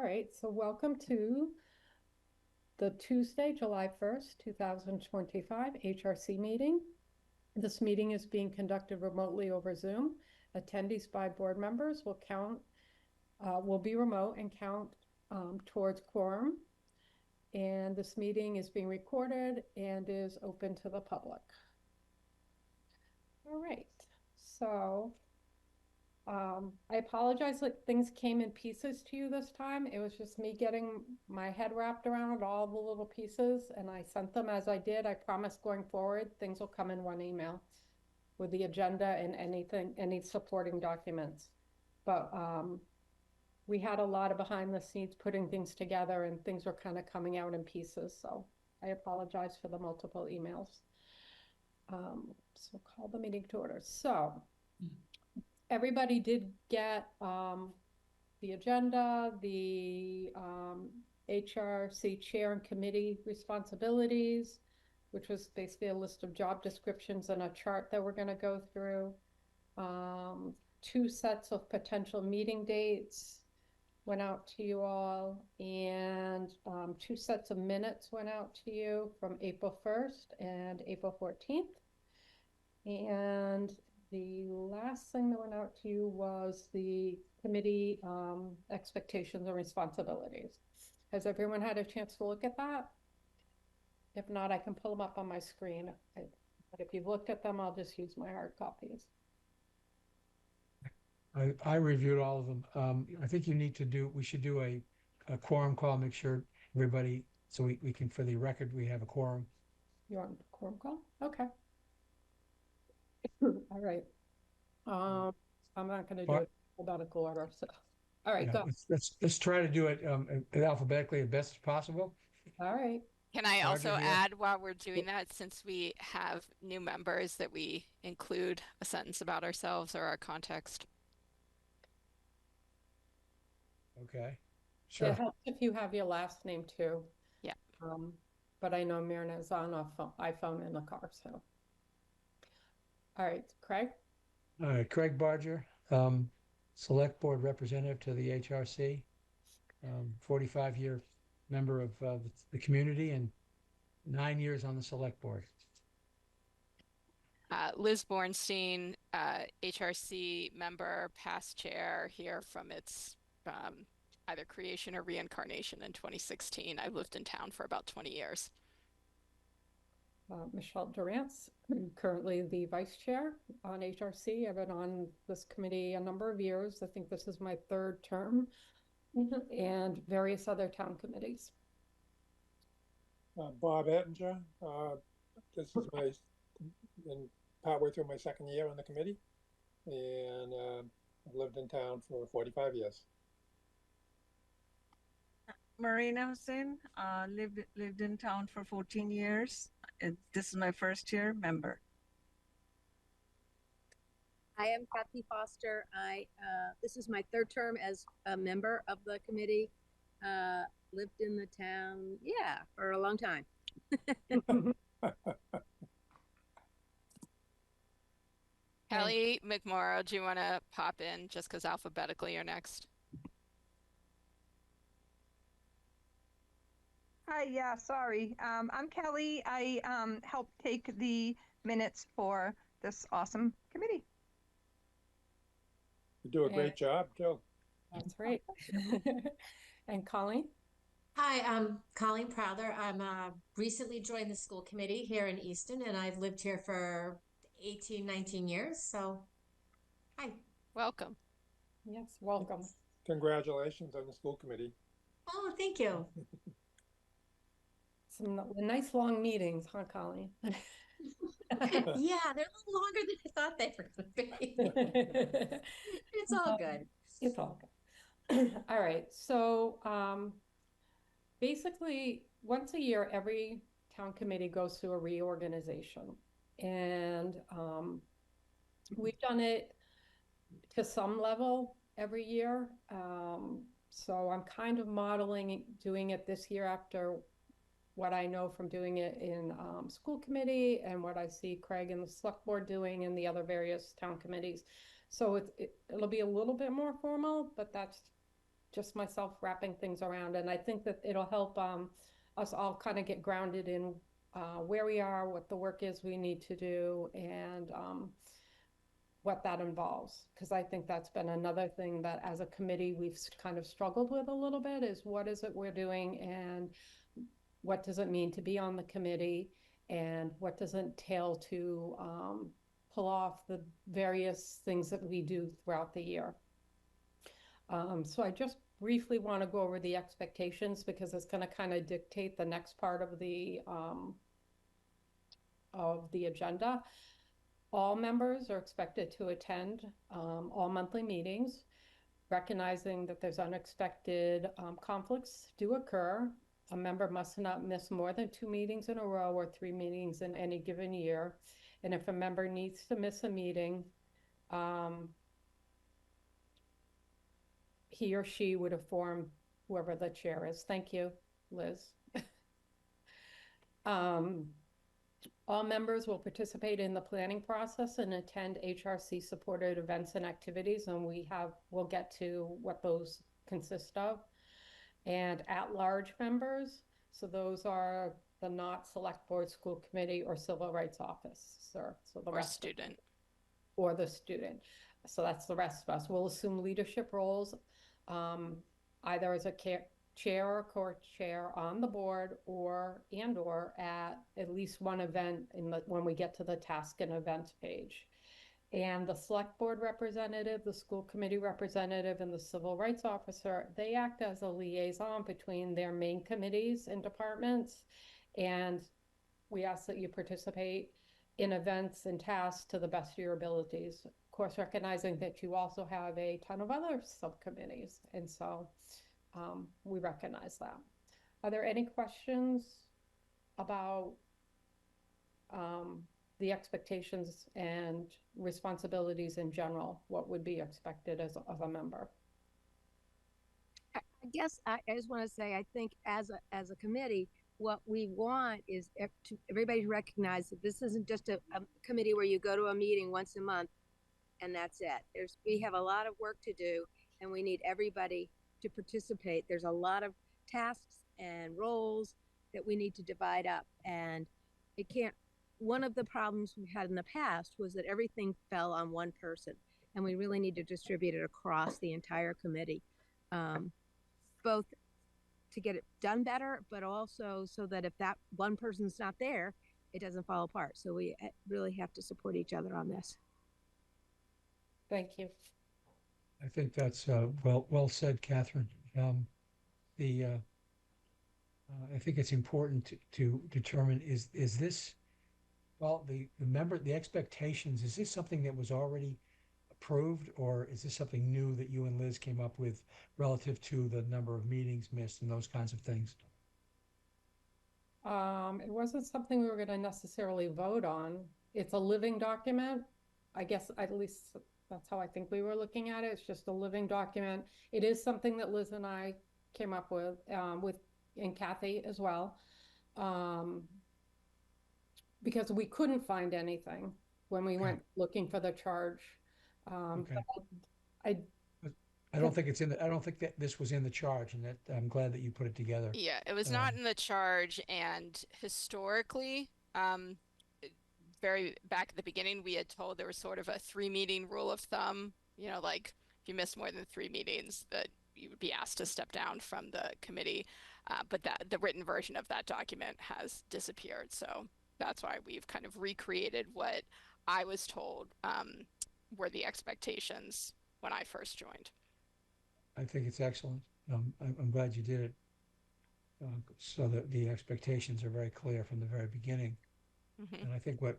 right, so welcome to the Tuesday, July 1st, 2025 HRC meeting. This meeting is being conducted remotely over Zoom. Attendees by board members will be remote and count towards quorum. And this meeting is being recorded and is open to the public. All right, so I apologize that things came in pieces to you this time. It was just me getting my head wrapped around all the little pieces, and I sent them as I did. I promise going forward, things will come in one email with the agenda and any supporting documents. But we had a lot of behind the scenes putting things together, and things were kind of coming out in pieces. So I apologize for the multiple emails. So call the meeting to order. So everybody did get the agenda, the HRC chair and committee responsibilities, which was basically a list of job descriptions and a chart that we're going to go through. 2 sets of potential meeting dates went out to you all, and 2 sets of minutes went out to you from April 1st and April 14th. And the last thing that went out to you was the committee expectations and responsibilities. Has everyone had a chance to look at that? If not, I can pull them up on my screen. But if you've looked at them, I'll just use my hard copies. I reviewed all of them. I think we should do a quorum call, make sure everybody, so we can, for the record, we have a quorum. You want a quorum call? Okay. All right. I'm not going to do it alphabetical order. So, all right, go. Let's try to do it alphabetically as best as possible. All right. Can I also add while we're doing that, since we have new members, that we include a sentence about ourselves or our context? Okay, sure. It helps if you have your last name too. Yeah. But I know Myrna is on a iPhone in the car, so. All right, Craig? All right, Craig Barger, Select Board Representative to the HRC, 45-year member of the community and 9 years on the Select Board. Liz Bornstein, HRC member, past chair, here from its either creation or reincarnation in 2016. I've lived in town for about 20 years. Michelle Durance, currently the vice chair on HRC. I've been on this committee a number of years. I think this is my 3rd term, and various other town committees. Bob Ettinger. This is partway through my 2nd year on the committee, and I've lived in town for 45 years. Marina Hussain, lived in town for 14 years. This is my 1st year member. I am Kathy Foster. This is my 3rd term as a member of the committee. Lived in the town, for a long time. Kelly McMorrow, do you want to pop in just because alphabetically you're next? Hi, yeah, sorry. I'm Kelly. I helped take the minutes for this awesome committee. You do a great job, too. That's right. And Colleen? Hi, I'm Colleen Prather. I'm recently joined the school committee here in Easton, and I've lived here for 18, 19 years. So, hi. Welcome. Yes, welcome. Congratulations on the school committee. Oh, thank you. Some nice long meetings, huh, Colleen? Yeah, they're a little longer than I thought they were going to be. It's all good. It's all good. All right. So basically, once a year, every town committee goes through a reorganization. And we've done it to some level every year. So I'm kind of modeling doing it this year after what I know from doing it in school committee and what I see Craig and the select board doing and the other various town committees. So it'll be a little bit more formal, but that's just myself wrapping things around. And I think that it'll help us all kind of get grounded in where we are, what the work is we need to do, and what that involves. Because I think that's been another thing that as a committee we've kind of struggled with a little bit, is what is it we're doing and what does it mean to be on the committee, and what does it entail to pull off the various things that we do throughout the year. So I just briefly want to go over the expectations because it's going to kind of dictate the next part of the agenda. All members are expected to attend all monthly meetings, recognizing that there's unexpected conflicts do occur. A member must not miss more than 2 meetings in a row or 3 meetings in any given year. And if a member needs to miss a meeting, he or she would inform whoever the chair is. Thank you, Liz. All members will participate in the planning process and attend HRC supported events and activities, and we'll get to what those consist of. And at-large members, so those are the not select board, school committee, or civil rights officer. So the rest student. Or the student. So that's the rest of us. We'll assume leadership roles, either as a chair or co-chair on the board, or at least one event when we get to the task and events page. And the select board representative, the school committee representative, and the civil rights officer, they act as a liaison between their main committees and departments. And we ask that you participate in events and tasks to the best of your abilities. Of course, recognizing that you also have a ton of other subcommittees. And so we recognize that. Are there any questions about the expectations and responsibilities in general? What would be expected of a member? I guess I just want to say, I think as a committee, what we want is everybody to recognize that this isn't just a committee where you go to a meeting once a month and that's it. We have a lot of work to do, and we need everybody to participate. There's a lot of tasks and roles that we need to divide up, and it can't. One of the problems we had in the past was that everything fell on one person, and we really need to distribute it across the entire committee, both to get it done better, but also so that if that one person's not there, it doesn't fall apart. So we really have to support each other on this. Thank you. I think that's well said, Catherine. I think it's important to determine is this, well, the expectations, is this something that was already approved, or is this something new that you and Liz came up with relative to the number of meetings missed and those kinds of things? It wasn't something we were going to necessarily vote on. It's a living document. I guess at least that's how I think we were looking at it. It's just a living document. It is something that Liz and I came up with and Kathy as well, because we couldn't find anything when we went looking for the charge. Okay. I don't think I don't think that this was in the charge, and that I'm glad that you put it together. Yeah, it was not in the charge, and historically, very back at the beginning, we had told there was sort of a 3-meeting rule of thumb. You know, like if you missed more than 3 meetings, that you would be asked to step down from the committee. But the written version of that document has disappeared. So that's why we've kind of recreated what I was told were the expectations when I first joined. I think it's excellent. I'm glad you did it, so that the expectations are very clear from the very beginning. Mm-hmm. And I think what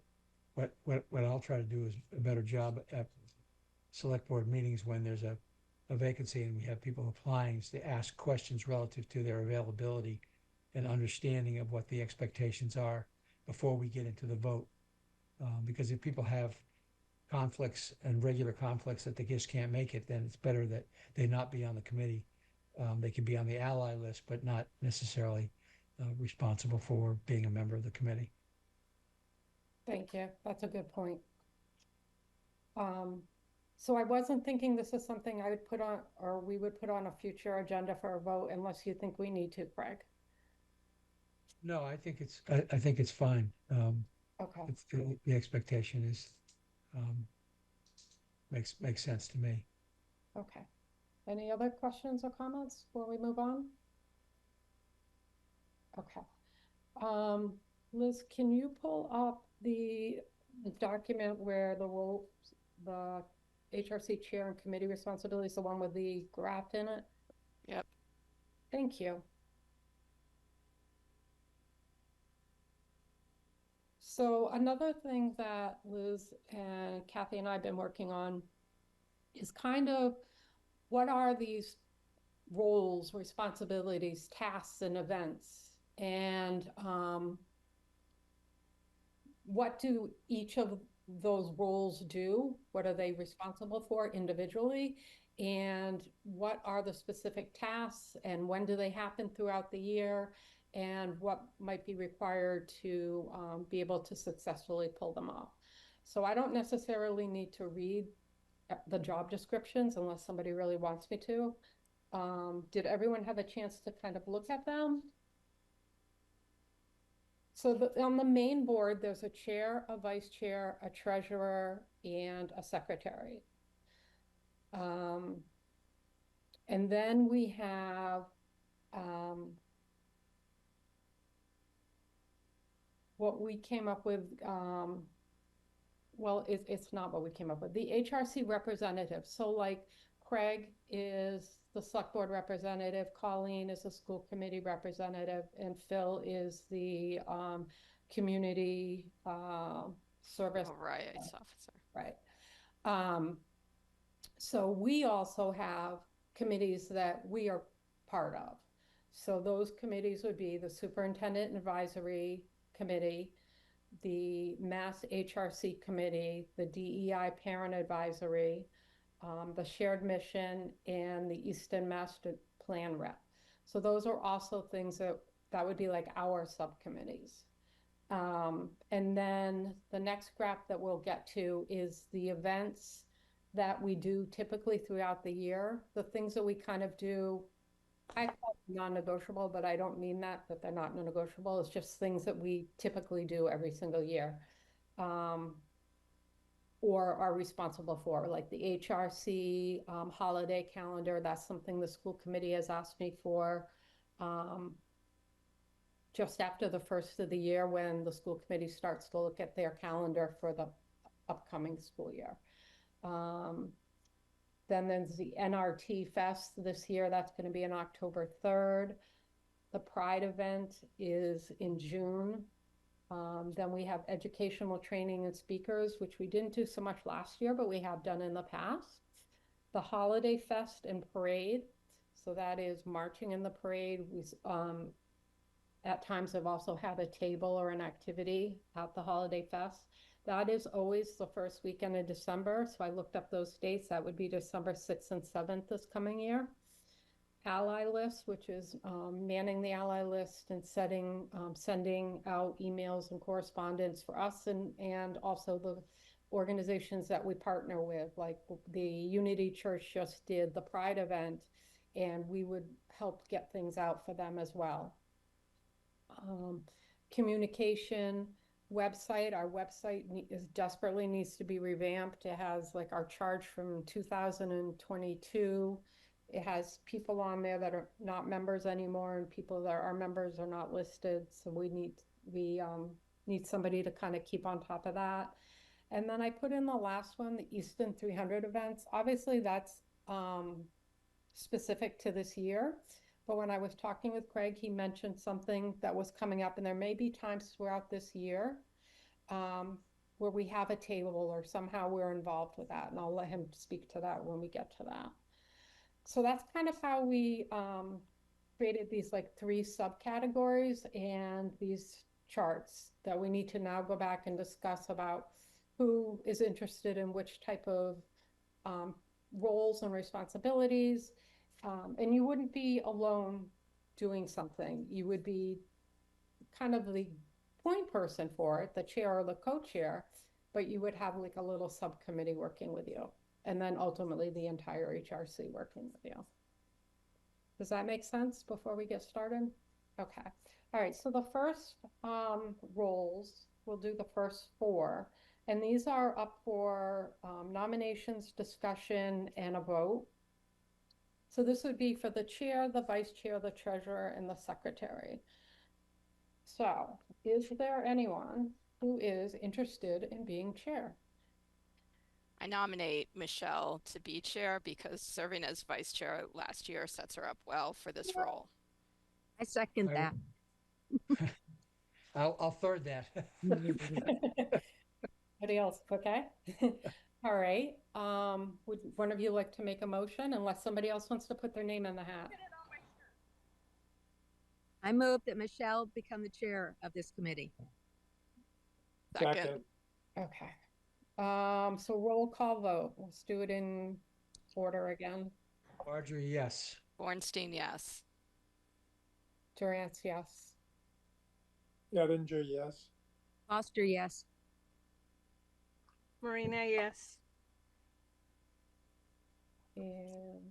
I'll try to do is a better job at select board meetings when there's a vacancy and we have people applying, is to ask questions relative to their availability and understanding of what the expectations are before we get into the vote. Because if people have conflicts and regular conflicts that they just can't make it, then it's better that they not be on the committee. They can be on the ally list, but not necessarily responsible for being a member of the committee. Thank you. That's a good point. So I wasn't thinking this is something I would put on, or we would put on a future agenda for a vote unless you think we need to, Craig. No, I think it's fine. Okay, It's the expectation is, um, makes sense to me. okay. Any other questions or comments before we move on? Okay. Um, Liz, can you pull up the document where the HRC chair and committee responsibilities, the one with the graph in it? Yep. Thank you. So another thing that Liz and Kathy and I have been working on is kind of what are these roles, responsibilities, tasks, and events? And what do each of those roles do? What are they responsible for individually? And what are the specific tasks and when do they happen throughout the year? And what might be required to be able to successfully pull them off? So I don't necessarily need to read the job descriptions unless somebody really wants me to. Did everyone have a chance to kind of look at them? So on the main board, there's a chair, a vice chair, a treasurer, and a secretary. And then we have what we came up with. Well, it's not what we came up with. The HRC representative. So like Craig is the select board representative, Colleen is the school committee representative, and Phil is the community service. Rights officer. Right. So we also have committees that we are part of. So those committees would be the Superintendent Advisory Committee, the Mass HRC Committee, the DEI Parent Advisory, the Shared Mission, and the Easton Master Plan Rep. So those are also things that would be like our subcommittees. And then the next graph that we'll get to is the events that we do typically throughout the year, the things that we kind of do. I call it non-negotiable, but I don't mean that they're not non-negotiable. It's just things that we typically do every single year. Or are responsible for, like the HRC holiday calendar. That's something the school committee has asked me for just after the first of the year when the school committee starts to look at their calendar for the upcoming school year. Then there's the NRT Fest this year. That's going to be on October 3rd. The Pride event is in June. Then we have educational training and speakers, which we didn't do so much last year, but we have done in the past. The Holiday Fest and Parade. So that is marching in the parade. We at times have also had a table or an activity at the Holiday Fest. That is always the first weekend of December. So I looked up those dates. That would be December 6th and 7th this coming year. Ally list, which is manning the ally list and sending out emails and correspondence for us and also the organizations that we partner with, like the Unity Church just did the Pride event, and we would help get things out for them as well. Communication website. Our website desperately needs to be revamped. It has like our charge from 2022. It has people on there that are not members anymore, and people that are members are not listed. So we need somebody to kind of keep on top of that. And then I put in the last one, the Easton 300 events. Obviously, that's specific to this year. But when I was talking with Craig, he mentioned something that was coming up, and there may be times throughout this year where we have a table or somehow we're involved with that. And I'll let him speak to that when we get to that. So that's kind of how we created these like 3 subcategories and these charts that we need to now go back and discuss about who is interested in which type of roles and responsibilities. And you wouldn't be alone doing something. You would be kind of the point person for it, the chair or the co-chair, but you would have like a little subcommittee working with you. and then ultimately the entire HRC working with you. Does that make sense before we get started? Okay. All right. So the first roles, we'll do the first 4. And these are up for nominations, discussion, and a vote. So this would be for the chair, the vice chair, the treasurer, and the secretary. So is there anyone who is interested in being chair? I nominate Michelle to be chair because serving as vice chair last year sets her up well for this role. I second that. I'll third that. Anybody else? Okay. All right. Would one of you like to make a motion unless somebody else wants to put their name in the hat? I move that Michelle become the chair of this committee. Second. Okay. So roll call vote. Let's do it in order again. Barger, yes. Bornstein, yes. Durant, yes. Ettinger, yes. Foster, yes. Marina, yes. And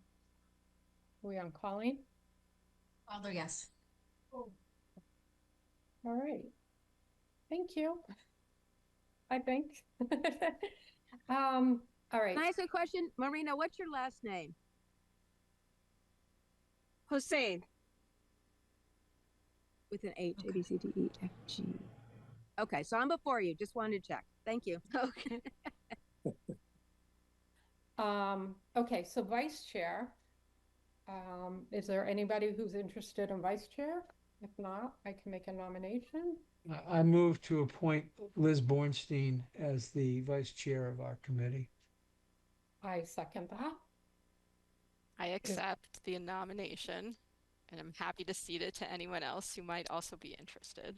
are we on Colleen? Although, yes. All right. Thank you. I think. All right. Can I ask a question? Marina, what's your last name? Hussein. With an H, A, B, C, D, E, F, G. Okay, so I'm before you. Just wanted to check. Thank you. Okay. Okay, so vice chair. Is there anybody who's interested in vice chair? If not, I can make a nomination. I move to appoint Liz Bornstein as the vice chair of our committee. I second that. I accept the nomination, and I'm happy to cede it to anyone else who might also be interested.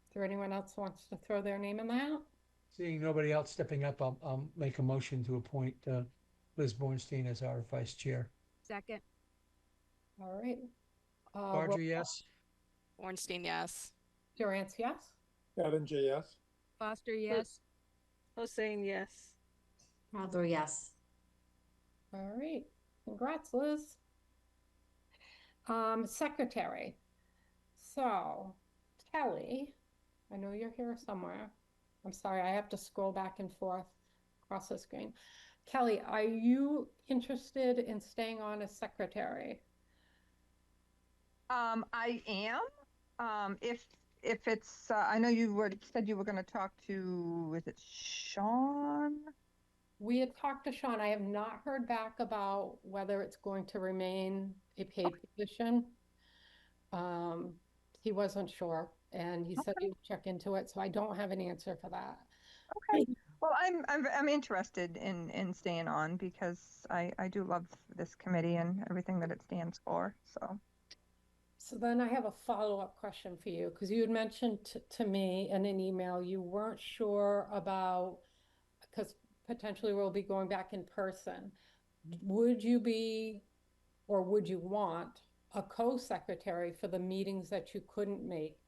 Is there anyone else who wants to throw their name in the hat? Seeing nobody else stepping up, I'll make a motion to appoint Liz Bornstein as our vice chair. Second. All right. Barger, yes. Bornstein, yes. Durant, yes. Ettinger, yes. Foster, yes. Hussein, yes. Although, yes. All right. Congrats, Liz. Secretary. So, Kelly, I know you're here somewhere. I'm sorry, I have to scroll back and forth across the screen. Kelly, are you interested in staying on as secretary? I am. If it's, I know you said you were going to talk to, is it Sean? We had talked to Sean. I have not heard back about whether it's going to remain a paid position. He wasn't sure, and he said he would check into it, so I don't have an answer for that. Okay. Well, I'm interested in staying on because I do love this committee and everything that it stands for. So then I have a follow-up question for you, because you had mentioned to me in an email you weren't sure about, because potentially we'll be going back in person. Would you be, or would you want a co-secretary for the meetings that you couldn't make?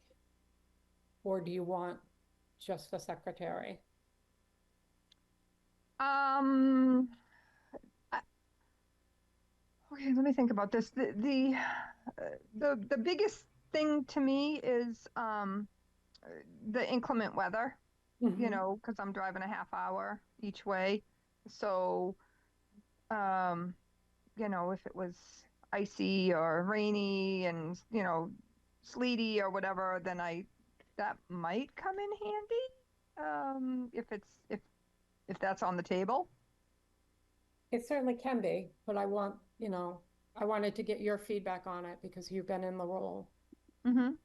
Or do you want just the secretary? Okay, let me think about this. The biggest thing to me is the inclement weather. You know, because I'm driving a half hour each way. So, you know, if it was icy or rainy and, you know, sleety or whatever, then that might come in handy. If that's on the table. It certainly can be, but I want, you know, I wanted to get your feedback on it because you've been in the role. I'm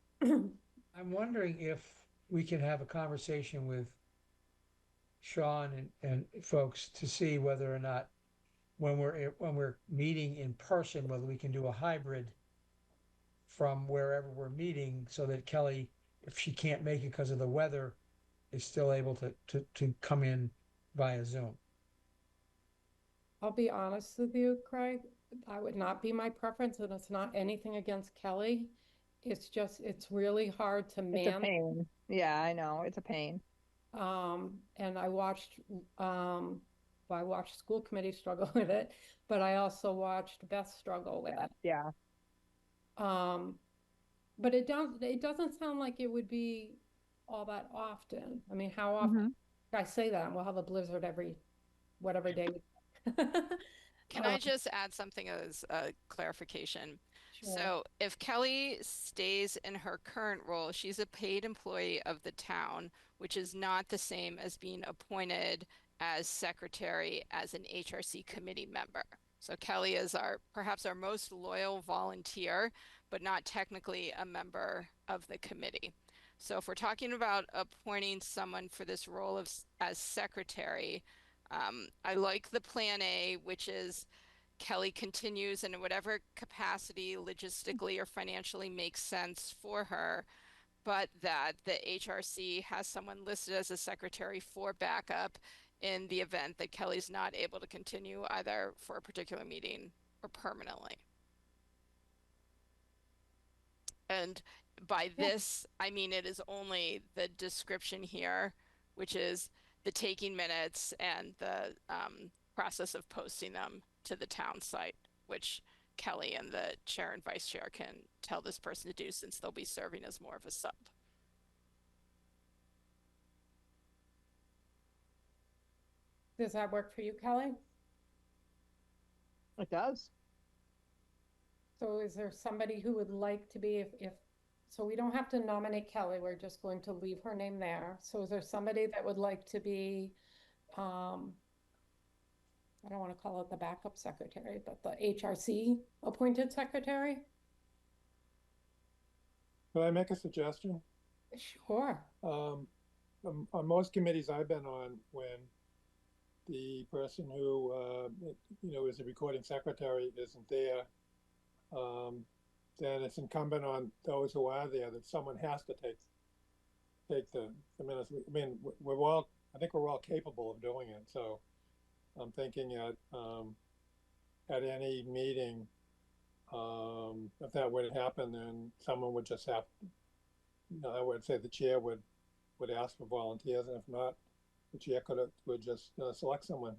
wondering if we can have a conversation with Sean and folks to see whether or not when we're meeting in person, whether we can do a hybrid from wherever we're meeting so that Kelly, if she can't make it because of the weather, is still able to come in via Zoom. I'll be honest with you, Craig, that would not be my preference, and it's not anything against Kelly. It's just, it's really hard to manage. It's a pain. Yeah, I know. It's a pain. And I watched, well, well, I watched school committee struggle with it, but I also watched Beth struggle with it. Yeah. But it doesn't sound like it would be all that often. I mean, how often? I say that we'll have a blizzard every whatever day. Can I just add something as a clarification? Sure. So if Kelly stays in her current role, she's a paid employee of the town, which is not the same as being appointed as secretary as an HRC committee member. So Kelly is perhaps our most loyal volunteer, but not technically a member of the committee. So if we're talking about appointing someone for this role as secretary, I like the plan A, which is Kelly continues in whatever capacity logistically or financially makes sense for her, but that the HRC has someone listed as a secretary for backup in the event that Kelly's not able to continue either for a particular meeting or permanently. And by this, I mean it is only the description here, which is the taking minutes and the process of posting them to the town site, which Kelly and the chair and vice chair can tell this person to do since they'll be serving as more of a sub. Does that work for you, Kelly? It does. So is there somebody who would like to be, so we don't have to nominate Kelly, we're just going to leave her name there. So is there somebody that would like to be, I don't want to call it the backup secretary, but the HRC appointed secretary? Could I make a suggestion? Sure. On most committees I've been on, when the person who, is the recording secretary isn't there, then it's incumbent on those who are there that someone has to take the minutes. I mean, I think we're all capable of doing it. So I'm thinking at any meeting, if that were to happen, then someone would just have, I would say the chair would ask for volunteers, and if not, the chair would just select someone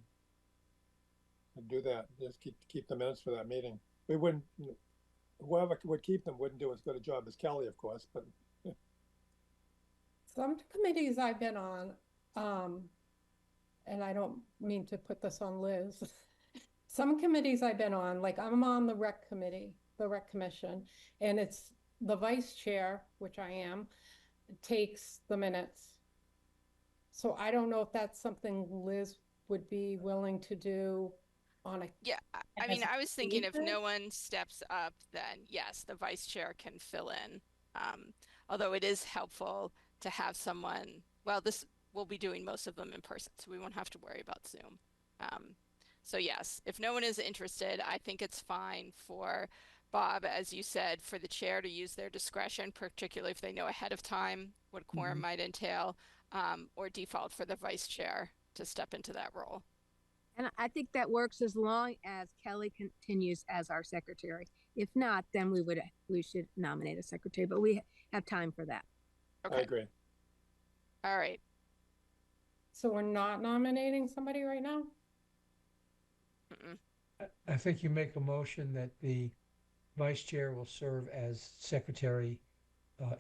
and do that. Just keep the minutes for that meeting. We wouldn't. Whoever would keep them wouldn't do as good a job as Kelly, of course, but. Some committees I've been on, and I don't mean to put this on Liz. Some committees I've been on, like I'm on the rec committee, the rec commission, and it's the vice chair, which I am, takes the minutes. So I don't know if that's something Liz would be willing to do on a. Yeah, I mean, I was thinking if no one steps up, then yes, the vice chair can fill in. Although it is helpful to have someone, well, we'll be doing most of them in person, so we won't have to worry about Zoom. So yes, if no one is interested, I think it's fine for Bob, as you said, for the chair to use their discretion, particularly if they know ahead of time what quorum might entail, or default for the vice chair to step into that role. And I think that works as long as Kelly continues as our secretary. If not, then we should nominate a secretary, but we have time for that. Okay. I agree. All right. So we're not nominating somebody right now? I think you make a motion that the vice chair will serve as secretary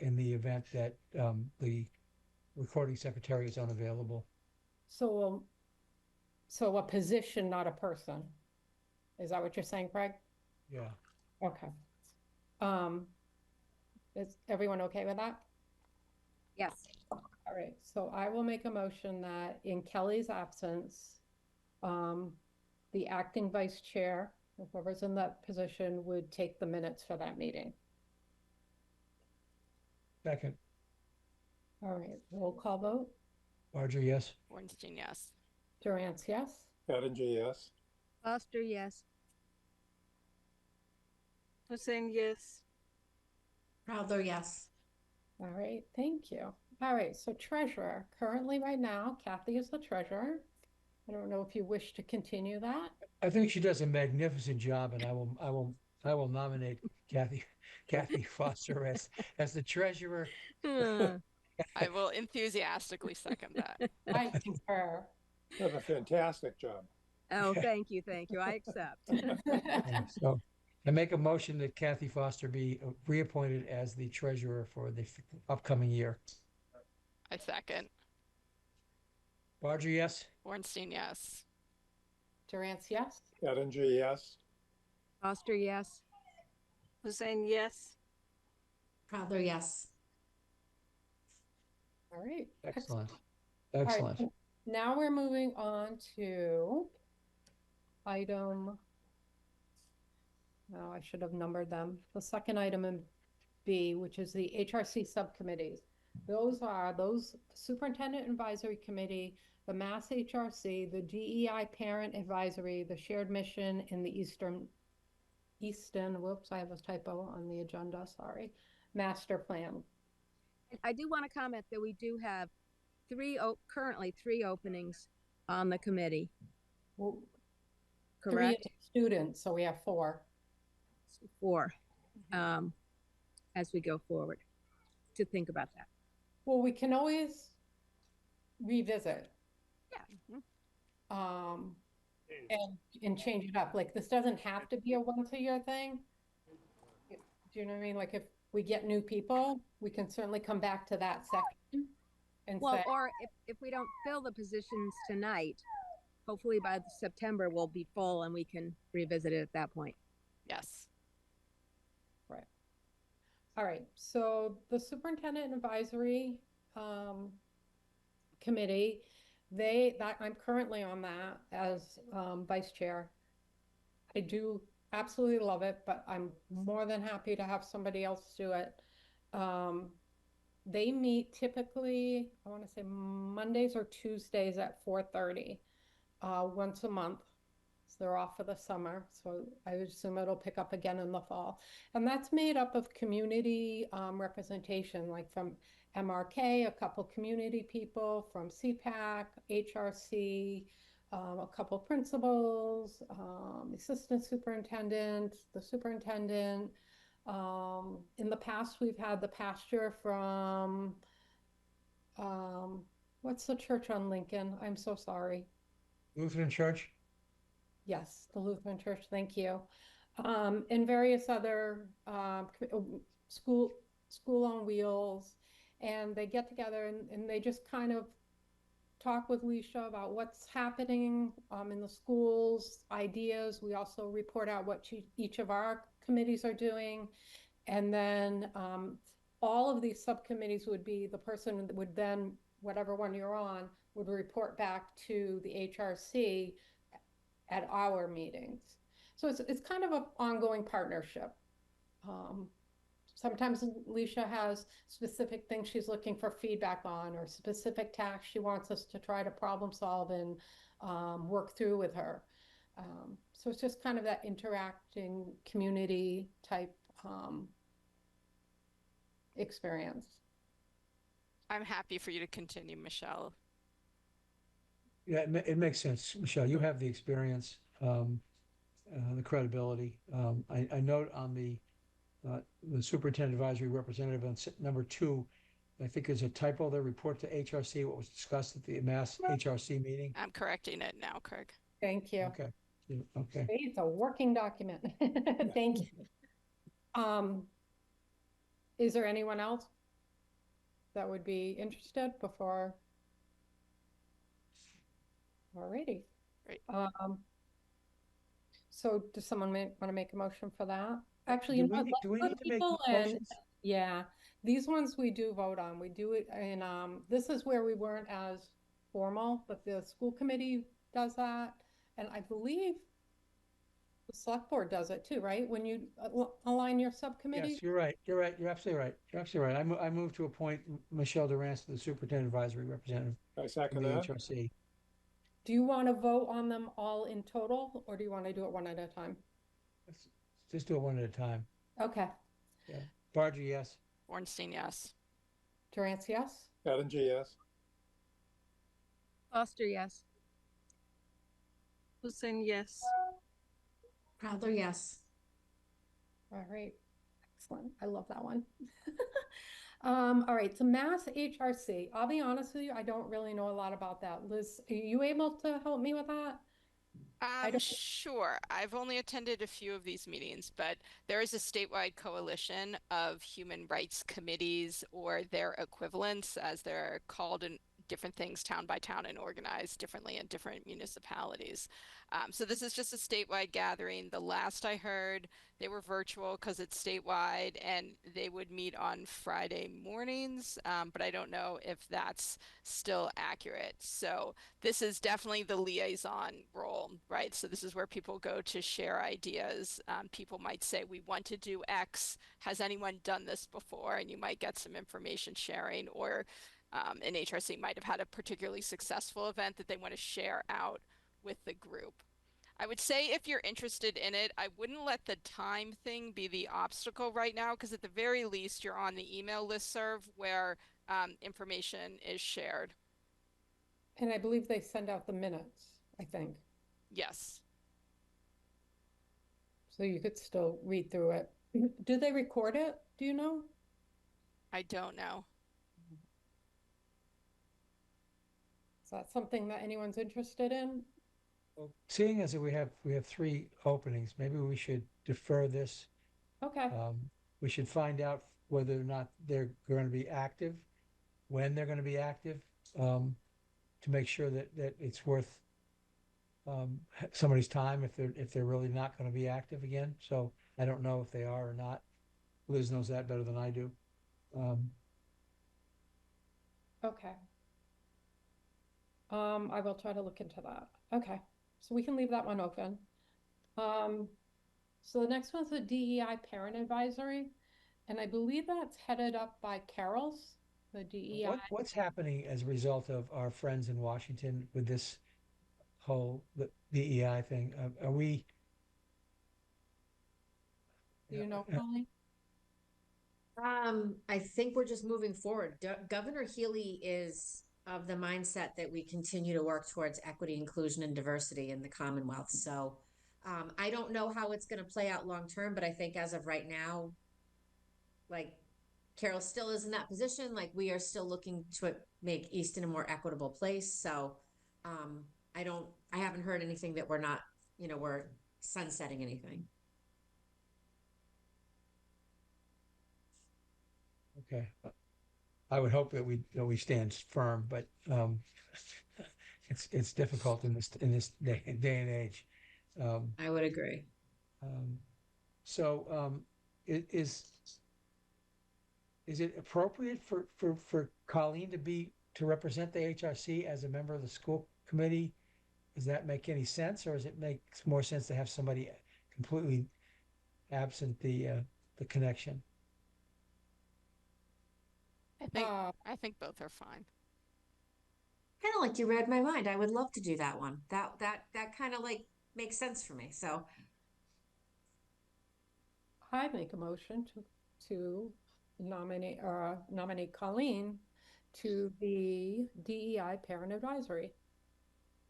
in the event that the recording secretary is unavailable. So a position, not a person. Is that what you're saying, Craig? Yeah. Okay. Is everyone okay with that? Yes. All right. So I will make a motion that in Kelly's absence, the acting vice chair, whoever's in that position, would take the minutes for that meeting. Second. All right. Roll call vote. Barger, yes. Ornstein, yes. Durance, yes. Ettinger, yes. Foster, yes. Hussein, yes. Proudler, yes. All right. Thank you. All right. So treasurer, currently right now, Kathy is the treasurer. I don't know if you wish to continue that. I think she does a magnificent job, and I will nominate Kathy Foster as the treasurer. I will enthusiastically second that. I concur. Does a fantastic job. Oh, thank you, I accept. So I make a motion that Kathy Foster be reappointed as the treasurer for the upcoming year. I second. Barger, yes? Ornstein, yes. Durance, yes? Ettinger, yes. Foster, yes. Hussein, yes. Prather, yes. All right. Excellent. All right, Excellent. now we're moving on to item, oh, I should have numbered them. The second item in B, which is the HRC subcommittees. Those are Superintendent Advisory Committee, the Mass HRC, the DEI Parent Advisory, the Shared Mission, and the Easton, whoops, I have a typo on the agenda, sorry, Master Plan. I do want to comment that we do have currently three openings on the committee, Well, correct? 3 students, so we have 4. 4, as we go forward, to think about that. Well, we can always revisit. Yeah. And change it up. Like, this doesn't have to be a once-a-year thing. Do you know what I mean? Like, if we get new people, we can certainly come back to that section and Well, say, or if we don't fill the positions tonight, hopefully by September we'll be full and we can revisit it at that point. Yes. right. All right, so the Superintendent Advisory Committee, I'm currently on that as vice chair. I do absolutely love it, but I'm more than happy to have somebody else do it. They meet typically, I want to say Mondays or Tuesdays at 4:30, once a month. So they're off for the summer. So I would assume it'll pick up again in the fall. And that's made up of community representation, like from MRK, a couple community people, from CPAC, HRC, a couple principals, assistant superintendent, the superintendent. In the past, we've had the pastor from, what's the church on Lincoln? I'm so sorry. Lutheran Church? Yes, the Lutheran Church, thank you. And various other school on wheels. And they get together and they just kind of talk with Leisha about what's happening in the schools, ideas. We also report out what each of our committees are doing. And then all of these subcommittees would be, the person that would then, whatever one you're on, would report back to the HRC at our meetings. So it's kind of an ongoing partnership. Sometimes Leisha has specific things she's looking for feedback on, or specific tasks she wants us to try to problem solve and work through with her. So it's just kind of that interacting community type experience. I'm happy for you to continue, Michelle. Yeah, it makes sense, Michelle. You have the experience, the credibility. I note on the superintendent advisory representative on number 2, I think there's a typo there. Report to HRC what was discussed at the Mass HRC meeting. I'm correcting it now, Craig. Thank you. Okay. Okay. It's a working document. Thank you. Is there anyone else that would be interested before? Alrighty. Great. So does someone want to make a motion for that? Actually, Do we need to make motions? Yeah, these ones we do vote on. We do it, and this is where we weren't as formal, but the school committee does that, and I believe the select board does it too, right? When you align your subcommittee. Yes, you're right. You're right. You're absolutely right. You're absolutely right. I move to appoint Michelle Durance to the superintendent advisory representative I of second the that. HRC. Do you want to vote on them all in total, or do you want to do it one at a time? Let's just do it one at a time. Okay. Yeah. Barger, yes. Ornstein, yes. Durance, yes? Ettinger, yes. Foster, yes. Hussein, yes. Prather, yes. All right. Excellent. I love that one. All right. So Mass HRC. I'll be honest with you, I don't really know a lot about that. Liz, are you able to help me with that? don't- Sure. I've only attended a few of these meetings, but there is a statewide coalition of human rights committees or their equivalents, as they're called in different things, town by town, and organized differently in different municipalities. So this is just a statewide gathering. The last I heard, they were virtual because it's statewide, and they would meet on Friday mornings, but I don't know if that's still accurate. So this is definitely the liaison role, right? So this is where people go to share ideas. People might say, we want to do X. Has anyone done this before? And you might get some information sharing, or an HRC might have had a particularly successful event that they want to share out with the group. I would say if you're interested in it, I wouldn't let the time thing be the obstacle right now, because at the very least, you're on the email listserv where information is shared. And I believe they send out the minutes, I think. Yes. So you could still read through it. Do they record it? Do you know? I don't know. Is that something that anyone's interested in? Well, seeing as we have 3 openings, maybe we should defer this. Okay. We should find out whether or not they're going to be active, when they're going to be active, to make sure that it's worth somebody's time if they're really not going to be active again. So I don't know if they are or not. Liz knows that better than I do. Okay. I will try to look into that. Okay. So we can leave that one open. So the next one's the DEI Parent Advisory, and I believe that's headed up by Carol's, the DEI. What's happening as a result of our friends in Washington with this whole the DEI thing? Are we? Do you know, Colleen? I think we're just moving forward. Governor Healy is of the mindset that we continue to work towards equity, inclusion, and diversity in the Commonwealth. So I don't know how it's going to play out long term, but I think as of right now, like Carol still is in that position. Like we are still looking to make Easton a more equitable place. So I haven't heard anything that we're not, we're sunsetting anything. Okay. I would hope that we stand firm, but it's difficult in this day and age. I would agree. So is it appropriate for Colleen to represent the HRC as a member of the school committee? Does that make any sense, or does it make more sense to have somebody completely absent the connection? I think both are fine. Kind of like you read my mind. I would love to do that one. That kind of like makes sense for me. So I make a motion to nominate Colleen to the DEI Parent Advisory.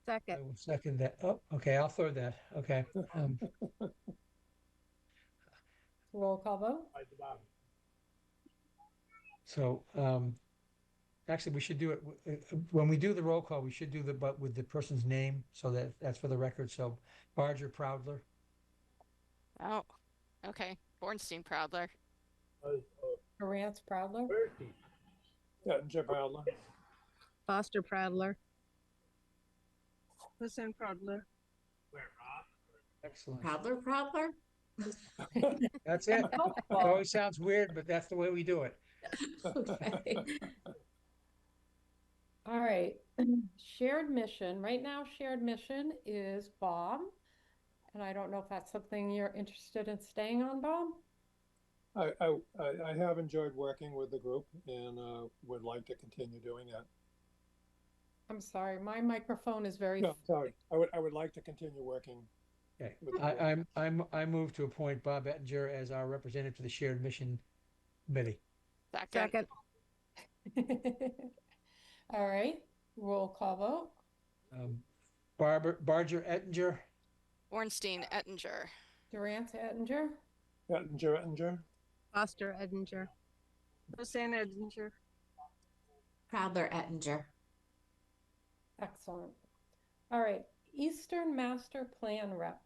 I Second. will second that. Oh, okay, I'll throw that. Okay. Roll call vote. So actually, we should do it when we do the roll call. We should do but with the person's name, so that's for the record. So Barger Proudler. Oh, okay. Bornstein Proudler. Durant's Proudler. Jim Proudler. Foster Pradler. Hussein Pradler. Excellent. Proudler. That's it. It always sounds weird, but that's the way we do it. Okay. All right. Shared mission. Right now, shared mission is Bob. And I don't know if that's something you're interested in staying on, Bob? I have enjoyed working with the group and would like to continue doing that. I'm sorry, my microphone is very. No, sorry. I would like to continue working. Okay. with the group. I move to appoint Bob Ettinger as our representative to the Shared Mission Committee. Second. All right, roll call vote. Barger Ettinger. Ornstein Ettinger. Durant Ettinger. Ettinger. Foster Edinger. Hussein Edinger. Proudler Ettinger. Excellent. All right, Eastern Master Plan Rep.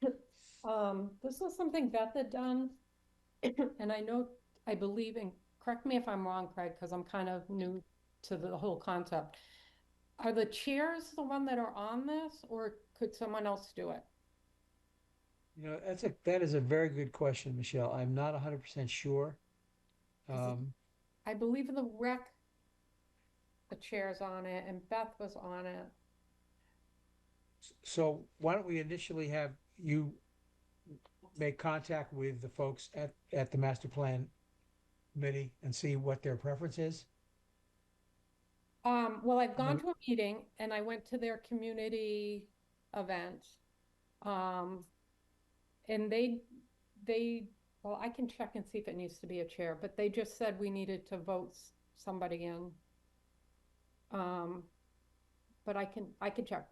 This was something Beth had done, and I believe, and correct me if I'm wrong, Craig, because I'm kind of new to the whole concept. Are the chairs the one that are on this, or could someone else do it? You know, that is a very good question, Michelle. I'm not 100% sure. I believe the rec, the chair's on it, and Beth was on it. So why don't we initially have you make contact with the folks at the master plan committee and see what their preference is? Well, I've gone to a meeting and I went to their community event. And well, I can check and see if it needs to be a chair, but they just said we needed to vote somebody in. But I can check.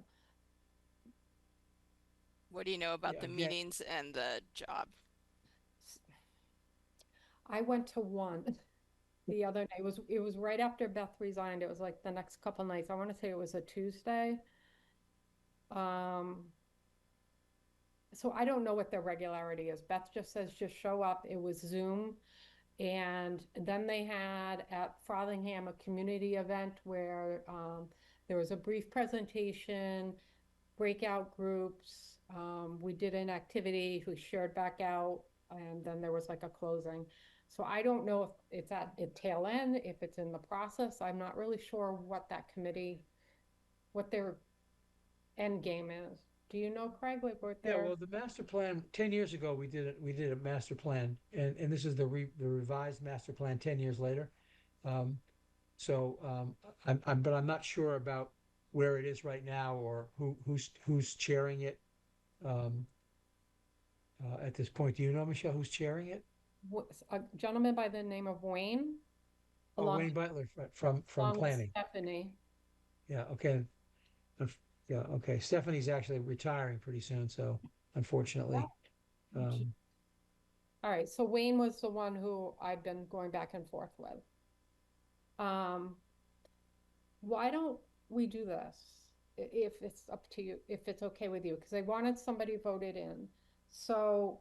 What do you know about Yeah, the again- meetings and the job? I went to one the other day. It was right after Beth resigned. It was like the next couple nights. I want to say it was a Tuesday. So I don't know what their regularity is. Beth just says just show up. It was Zoom. And then they had at Frothingham a community event where there was a brief presentation, breakout groups. We did an activity, we shared back out, and then there was like a closing. So I don't know if it's at a tail end, if it's in the process. I'm not really sure what that committee, what their end game is. Do you know, Craig, like what Yeah, their? well, the master plan, 10 years ago, we did a master plan, and this is the revised master plan 10 years later. But I'm not sure about where it is right now or who's chairing it. At this point, do you know, Michelle, who's chairing it? A gentleman by the name of Wayne. Oh, Wayne Butler from along with planning. Stephanie. Yeah, okay. Yeah, okay. Stephanie's actually retiring pretty soon, so unfortunately. All right, so Wayne was the one who I've been going back and forth with. Why don't we do this? If it's up to you, if it's okay with you, because I wanted somebody voted in. So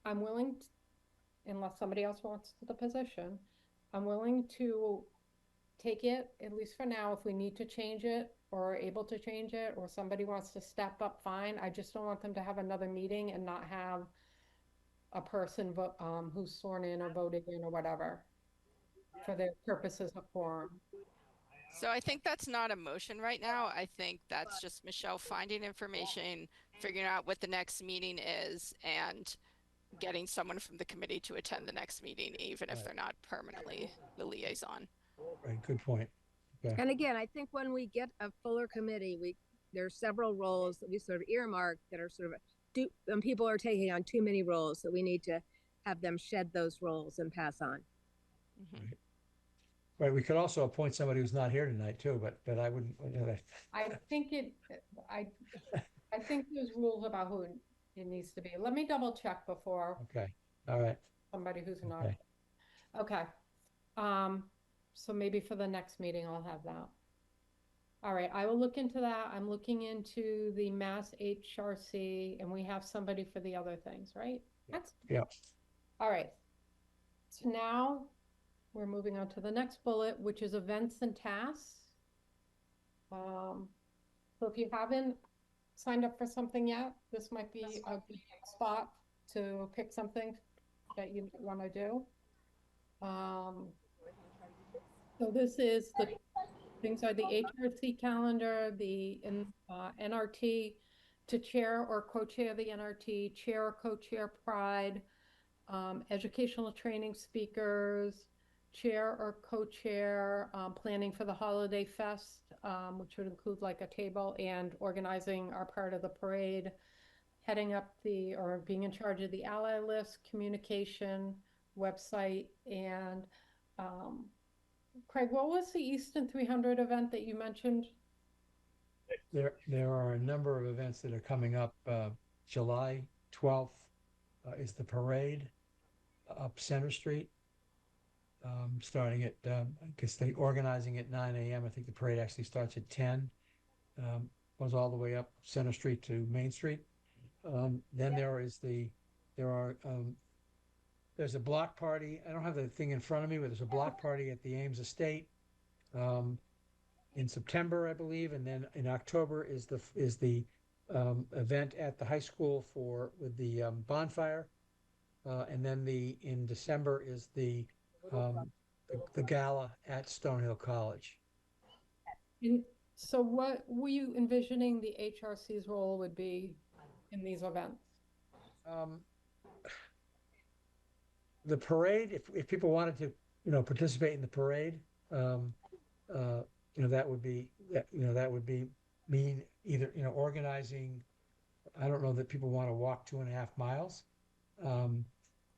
I'm willing, unless somebody else wants the position, I'm willing to take it, at least for now. If we need to change it or are able to change it, or somebody wants to step up, fine. I just don't want them to have another meeting and not have a person who's sworn in or voted in or whatever for their purposes of quorum. So I think that's not a motion right now. I think that's just Michelle finding information, figuring out what the next meeting is, and getting someone from the committee to attend the next meeting, even if they're not permanently the liaison. Right, good point. Okay. And again, I think when we get a fuller committee, there are several roles that we sort of earmark that are sort of and people are taking on too many roles, so we need to have them shed those roles and pass on. Mm-hmm. Right, we could also appoint somebody who's not here tonight too, but I wouldn't. I think I think there's rules about who it needs to be. Let me double check before. Okay, all right. Somebody who's not. Okay. Okay. So maybe for the next meeting, I'll have that. All right, I will look into that. I'm looking into the Mass HRC, and we have somebody for the other things, right? Yeah. All right. So now we're moving on to the next bullet, which is events and tasks. So if you haven't signed up for something yet, this might be a good spot to pick something that you want to do. So this is things are the HRC calendar, the NRT, to chair or co-chair the NRT, chair or co-chair Pride, educational training speakers, chair or co-chair planning for the Holiday Fest, which would include like a table, and organizing our part of the parade, heading up or being in charge of the ally list, communication, website, and Craig, what was the Easton 300 event that you mentioned? There are a number of events that are coming up. July 12th is the parade up Center Street, starting at, I guess they organizing at 9 a.m. I think the parade actually starts at 10. goes all the way up Center Street to Main Street. Then there's a block party. I don't have the thing in front of me, but there's a block party at the Ames Estate in September, I believe, and then in October is the event at the high school with the bonfire, and then in December is the gala at Stonehill College. So what were you envisioning the HRC's role would be in these events? The parade, if people wanted to, participate in the parade, that would be mean either, organizing. I don't know that people want to walk 2.5 miles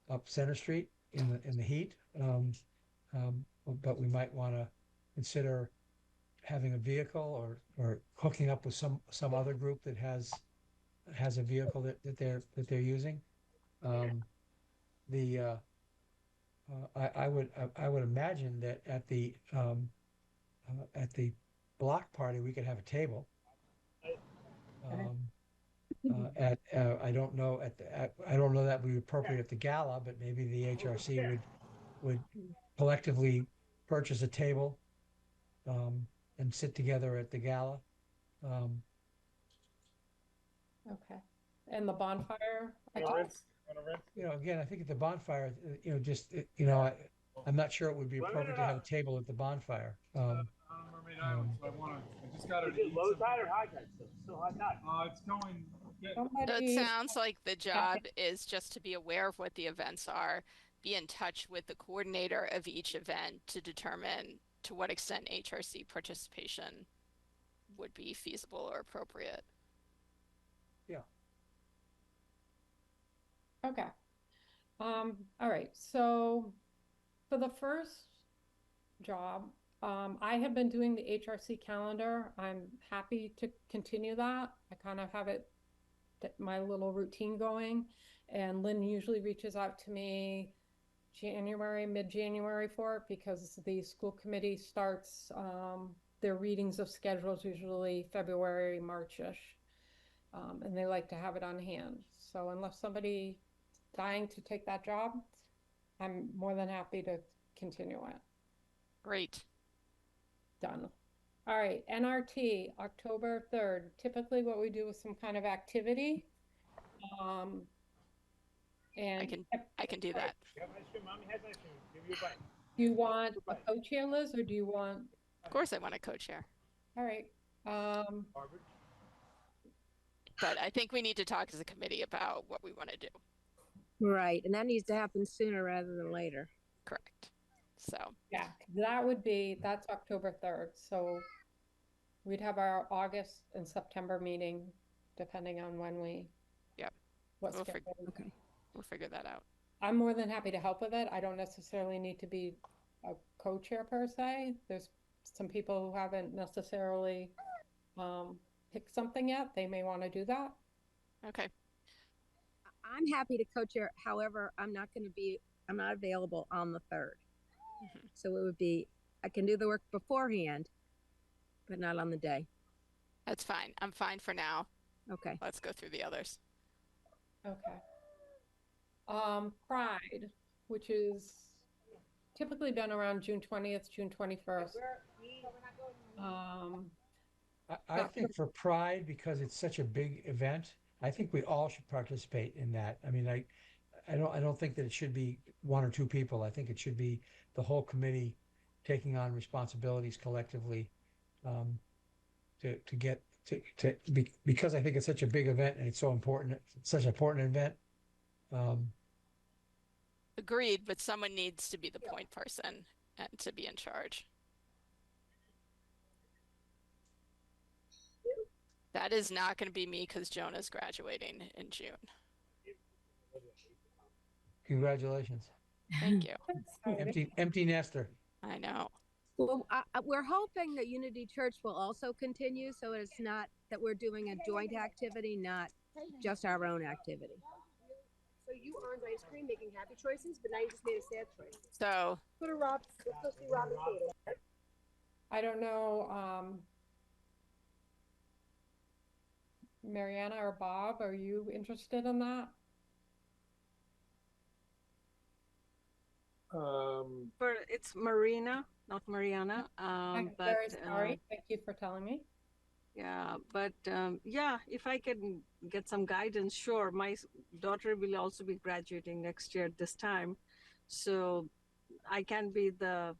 up Center Street in the heat, but we might want to consider having a vehicle or hooking up with some other group that has a vehicle that they're using. I would imagine that at the block party we could have a table. I don't know that would be appropriate at the gala, but maybe the HRC would collectively purchase a table and sit together at the gala. Okay. And the bonfire? Again, I think at the bonfire, I'm not sure it would be appropriate to have a table at the bonfire. I just got it. Is it low tide or high tide still? Still high tide? It's going. It sounds like the job is just to be aware of what the events are, be in touch with the coordinator of each event to determine to what extent HRC participation would be feasible or appropriate. Yeah. Okay. All right. So for the first job, I have been doing the HRC calendar. I'm happy to continue that. I kind of have my little routine going, and Lynn usually reaches out to me mid-January for it, because the school committee starts their readings of schedules usually February, March-ish, and they like to have it on hand. So unless somebody dying to take that job, I'm more than happy to continue it. Great. Done. All right, NRT, October 3rd. Typically what we do is some kind of activity. And I can do that. Do you want a co-chair, Liz, or do you want? Of course I want a co-chair. All right. But I think we need to talk as a committee about what we want to do. Right, and that needs to happen sooner rather than later. Correct. So yeah, that's October 3rd. So we'd have our August and September meeting, depending on when we. Yep. We'll figure that out. I'm more than happy to help with it. I don't necessarily need to be a co-chair per se. There's some people who haven't necessarily picked something yet. They may want to do that. Okay. I'm happy to co-chair. However, I'm not available on the 3rd. Mm-hmm. So it would be, I can do the work beforehand, but not on the day. That's fine. I'm fine for now. Okay. Let's go through the others. Okay. Pride, which is typically done around June 20th, June 21st. I think for Pride, because it's such a big event, I think we all should participate in that. I mean, I don't think that it should be one or two people. I think it should be the whole committee taking on responsibilities collectively because I think it's such a big event and it's so important. It's such an important event. Agreed, but someone needs to be the point person and to be in charge. That is not going to be me because Jonah's graduating in June. Congratulations. Thank you. Empty nester. I know. Well, we're hoping that Unity Church will also continue, so it's not that we're doing a joint activity, not just our own activity. So you earned ice cream making happy choices, but now you just made a sad choice. So Go to Rob. Let's go see Rob and Kato. I don't know. Mariana or Bob, are you interested in that? It's Marina, not Mariana. I'm But very sorry. Thank you for telling me. yeah, but yeah, if I can get some guidance, sure. My daughter will also be graduating next year at this time, so I can be a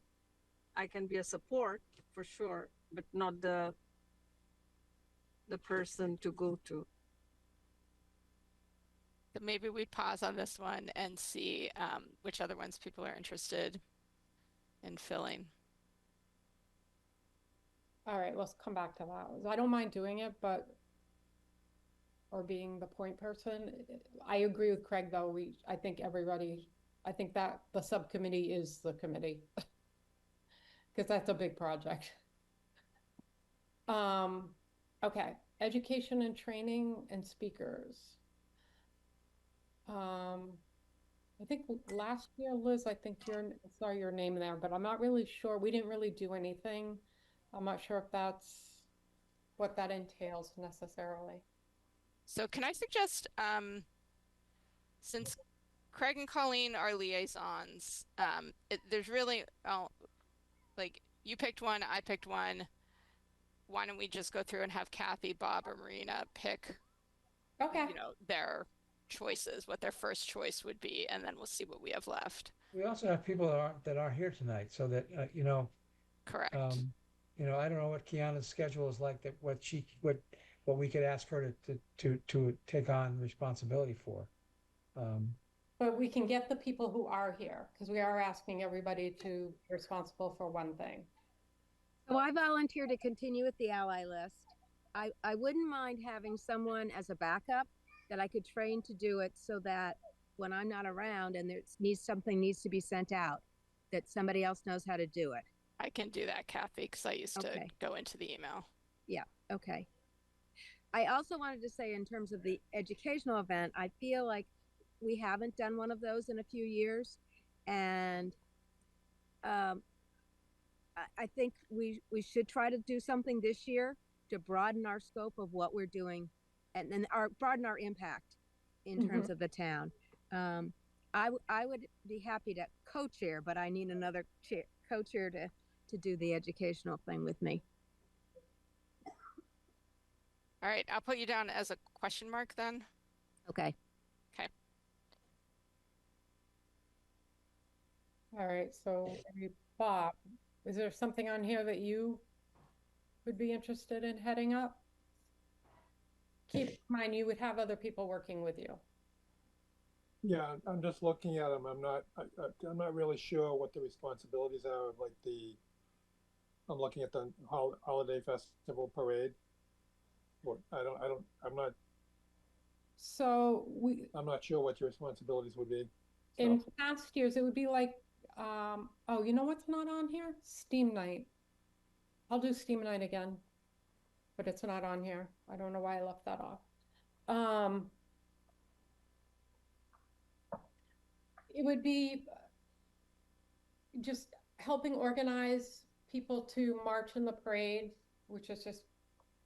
support for sure, but not the person to go to. So maybe we pause on this one and see which other ones people are interested in filling. All right, let's come back to that. I don't mind doing it, or being the point person. I agree with Craig, though. I think that the subcommittee is the committee. Because that's a big project. Okay, education and training and speakers. I think last year, Liz, I saw your name there, but I'm not really sure. We didn't really do anything. I'm not sure if that's what that entails necessarily. So can I suggest, since Craig and Colleen are liaisons, there's really, like you picked one, I picked one. Why don't we just go through and have Kathy, Bob, or Marina pick, Okay. their choices, what their first choice would be, and then we'll see what we have left. We also have people that aren't here tonight, so that Correct. I don't know what Kiana's schedule is like. That what we could ask her to take on responsibility for. But we can get the people who are here, because we are asking everybody to be responsible for one thing. So I volunteer to continue with the ally list. I wouldn't mind having someone as a backup that I could train to do it, so that when I'm not around and something needs to be sent out, that somebody else knows how to do it. I can do that, Kathy, because I used to go into the email. Yeah, okay. I also wanted to say, in terms of the educational event, I feel like we haven't done one of those in a few years, and I think we should try to do something this year to broaden our scope of what we're doing, and then broaden our impact in terms of the town. I would be happy to co-chair, but I need another co-chair to do the educational thing with me. All right, I'll put you down as a question mark then. Okay. Okay. All right, so Bob, is there something on here that you would be interested in heading up? Keep in mind, you would have other people working with you. Yeah, I'm just looking at them. I'm not really sure what the responsibilities are of I'm looking at the holiday festival parade. I'm not sure what your responsibilities would be. In past years, it would be like, oh, you know what's not on here? Steam night. I'll do steam night again, but it's not on here. I don't know why I left that off. It would be just helping organize people to march in the parade, which is just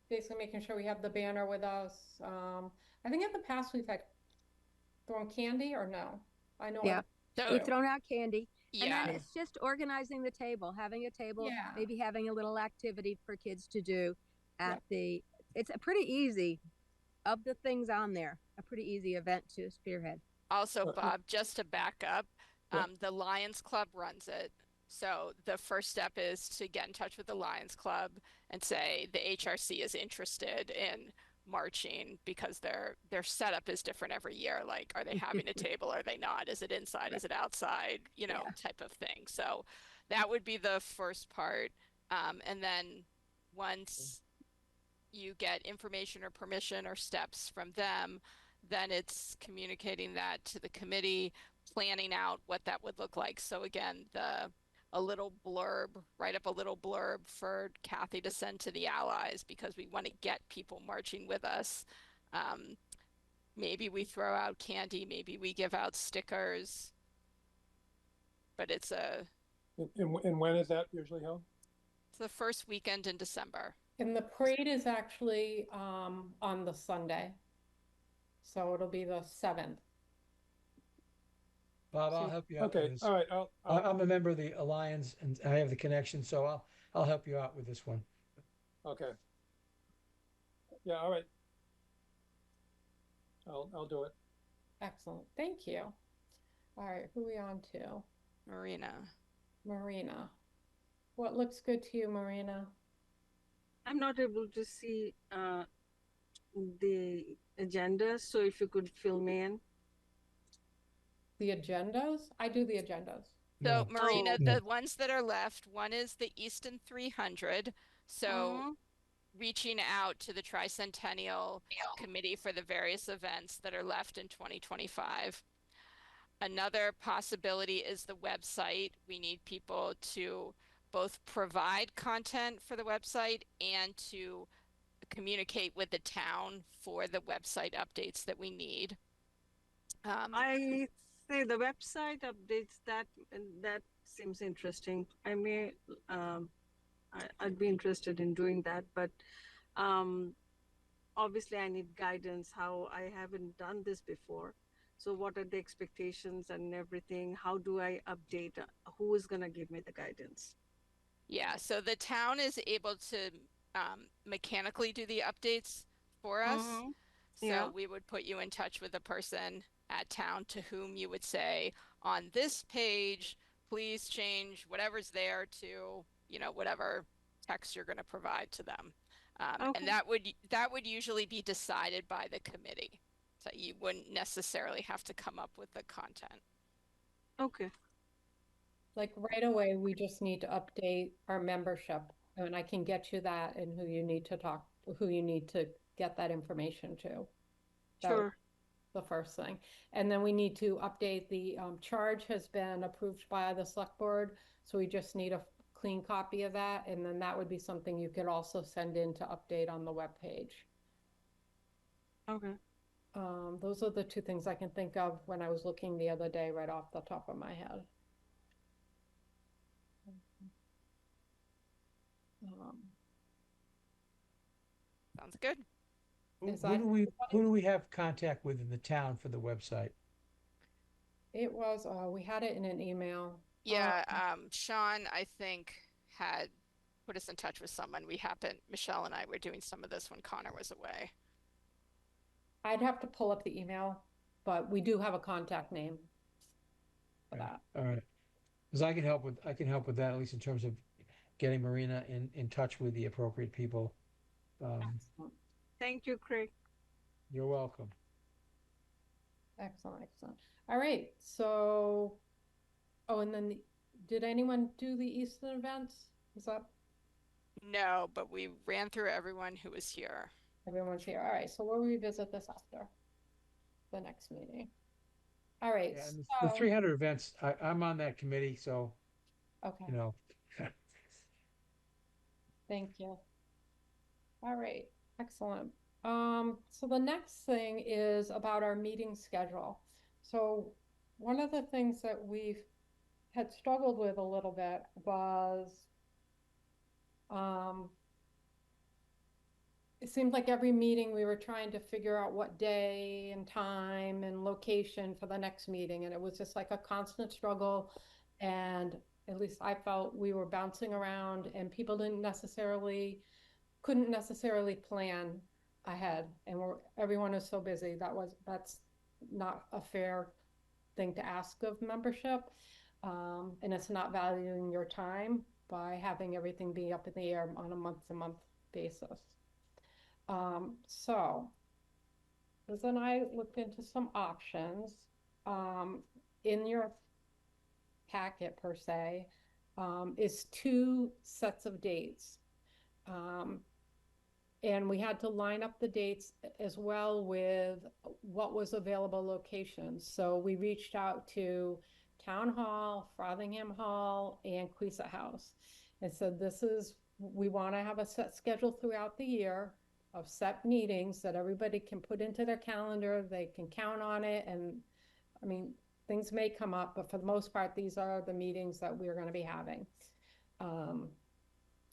basically making sure we have the banner with us. I think in the past we've had thrown candy, or no? I know. Yeah, we've thrown out candy. Yeah. And then it's just organizing the table, having a table, maybe having a little activity for kids to do at it's a pretty easy, of the things on there, a pretty easy event to spearhead. Also, Bob, just to back up, the Lions Club runs it. So the first step is to get in touch with the Lions Club and say the HRC is interested in marching, because their setup is different every year. Like, are they having a table? Are they not? Is it inside? Is it outside? Type of thing. So that would be the first part. And then once you get information or permission or steps from them, then it's communicating that to the committee, planning out what that would look like. So again, a little blurb, write up a little blurb for Kathy to send to the allies, because we want to get people marching with us. Maybe we throw out candy, maybe we give out stickers, but it's And when is that usually held? It's the first weekend in December. And the parade is actually on the Sunday. So it'll be the 7th. Bob, I'll So- help you out with Okay, this. all right, I'm a member of the Alliance and I have the connection, so I'll help you out with this one. okay. Yeah, all right. I'll do it. Excellent. Thank you. All right, who are we on to? Marina. Marina. What looks good to you, Marina? I'm not able to see the agenda, so if you could fill me in. The agendas? I do the agendas. So No. Marina, No. the ones that are left, one is the Easton 300. So reaching out to the Tricentennial Committee for the various events that are left in 2025. Another possibility is the website. We need people to both provide content for the website and to communicate with the town for the website updates that we need. I say the website updates that seems interesting. I may I'd be interested in doing that, but obviously I need guidance how I haven't done this before. So what are the expectations and everything? How do I update? Who is going to give me the guidance? Yeah, so the town is able to mechanically do the updates for us. So Yeah. we would put you in touch with a person at town to whom you would say, on this page, please change whatever's there to, you know, whatever text you're going to provide to them. Okay. And that would usually be decided by the committee. So you wouldn't necessarily have to come up with the content. Okay. Like right away, we just need to update our membership, and I can get you that and who you need to talk, who you need to get that information to. Sure. The first thing. And then we need to update the charge has been approved by the select board. So we just need a clean copy of that. And then that would be something you could also send in to update on the webpage. Okay. Those are the two things I can think of when I was looking the other day right off the top of my head. Sounds good. Who do we have contact with in the town for the website? It was, we had it in an email. Yeah, Sean, I think, had put us in touch with someone. Michelle and I were doing some of this when Connor was away. I'd have to pull up the email, but we do have a contact name for that. All right. Because I can help with that, at least in terms of getting Marina in touch with the appropriate people. Excellent. Thank you, Craig. You're welcome. Excellent, excellent. All right, so, oh, and then did anyone do the Easton events? Is that? No, but we ran through everyone who was here. Everyone's here. All right, so we'll revisit this after the next meeting. All right, Yeah, and so, the 300 events, I'm on that committee, so, okay, you know. thank you. All right, excellent. So the next thing is about our meeting schedule. So one of the things that we've had struggled with a little bit was it seemed like every meeting we were trying to figure out what day and time and location for the next meeting, and it was just like a constant struggle. And at least I felt we were bouncing around and people couldn't necessarily plan ahead, and everyone is so busy. That's not a fair thing to ask of membership, and it's not valuing your time by having everything be up in the air on a month-to-month basis. So Liz and I looked into some options. In your packet per se is 2 sets of dates. And we had to line up the dates as well with what was available locations. So we reached out to Town Hall, Frothingham Hall, and Queeset House. And so we want to have a set schedule throughout the year of set meetings that everybody can put into their calendar. They can count on it. And I mean, things may come up, but for the most part, these are the meetings that we're going to be having.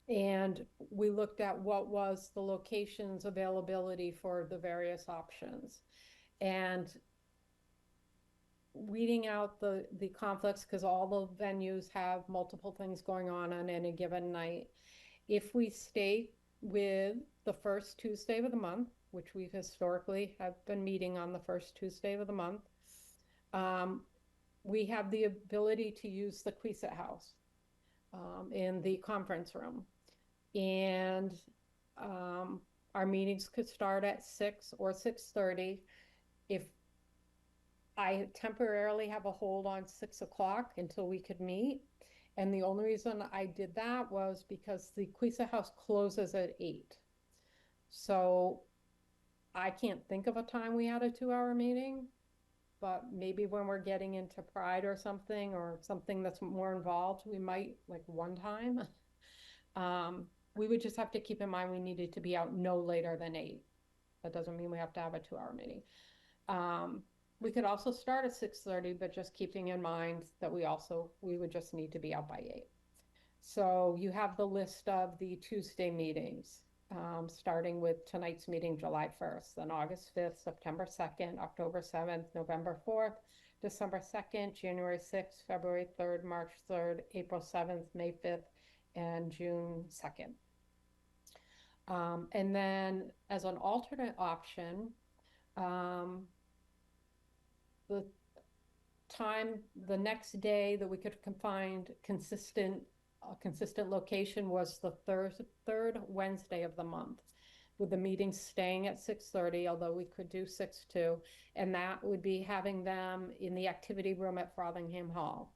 And we looked at what was the locations availability for the various options. And weeding out the conflicts, because all the venues have multiple things going on any given night. If we stay with the first Tuesday of the month, which we historically have been meeting on the first Tuesday of the month, we have the ability to use the Queeset House in the conference room. And our meetings could start at 6 or 6:30. If I temporarily have a hold on 6 o'clock until we could meet. And the only reason I did that was because the Queeset House closes at 8. So I can't think of a time we had a 2-hour meeting, but maybe when we're getting into Pride or something that's more involved, we might, like, one time. We would just have to keep in mind we needed to be out no later than 8. That doesn't mean we have to have a 2-hour meeting. We could also start at 6:30, but just keeping in mind that we would just need to be out by 8. So you have the list of the Tuesday meetings, starting with tonight's meeting, July 1st, then August 5th, September 2nd, October 7th, November 4th, December 2nd, January 6th, February 3rd, March 3rd, April 7th, May 5th, and June 2nd. And then as an alternate option, the next day that we could find consistent location was the third Wednesday of the month, with the meetings staying at 6:30, although we could do 6 too, and that would be having them in the activity room at Frothingham Hall.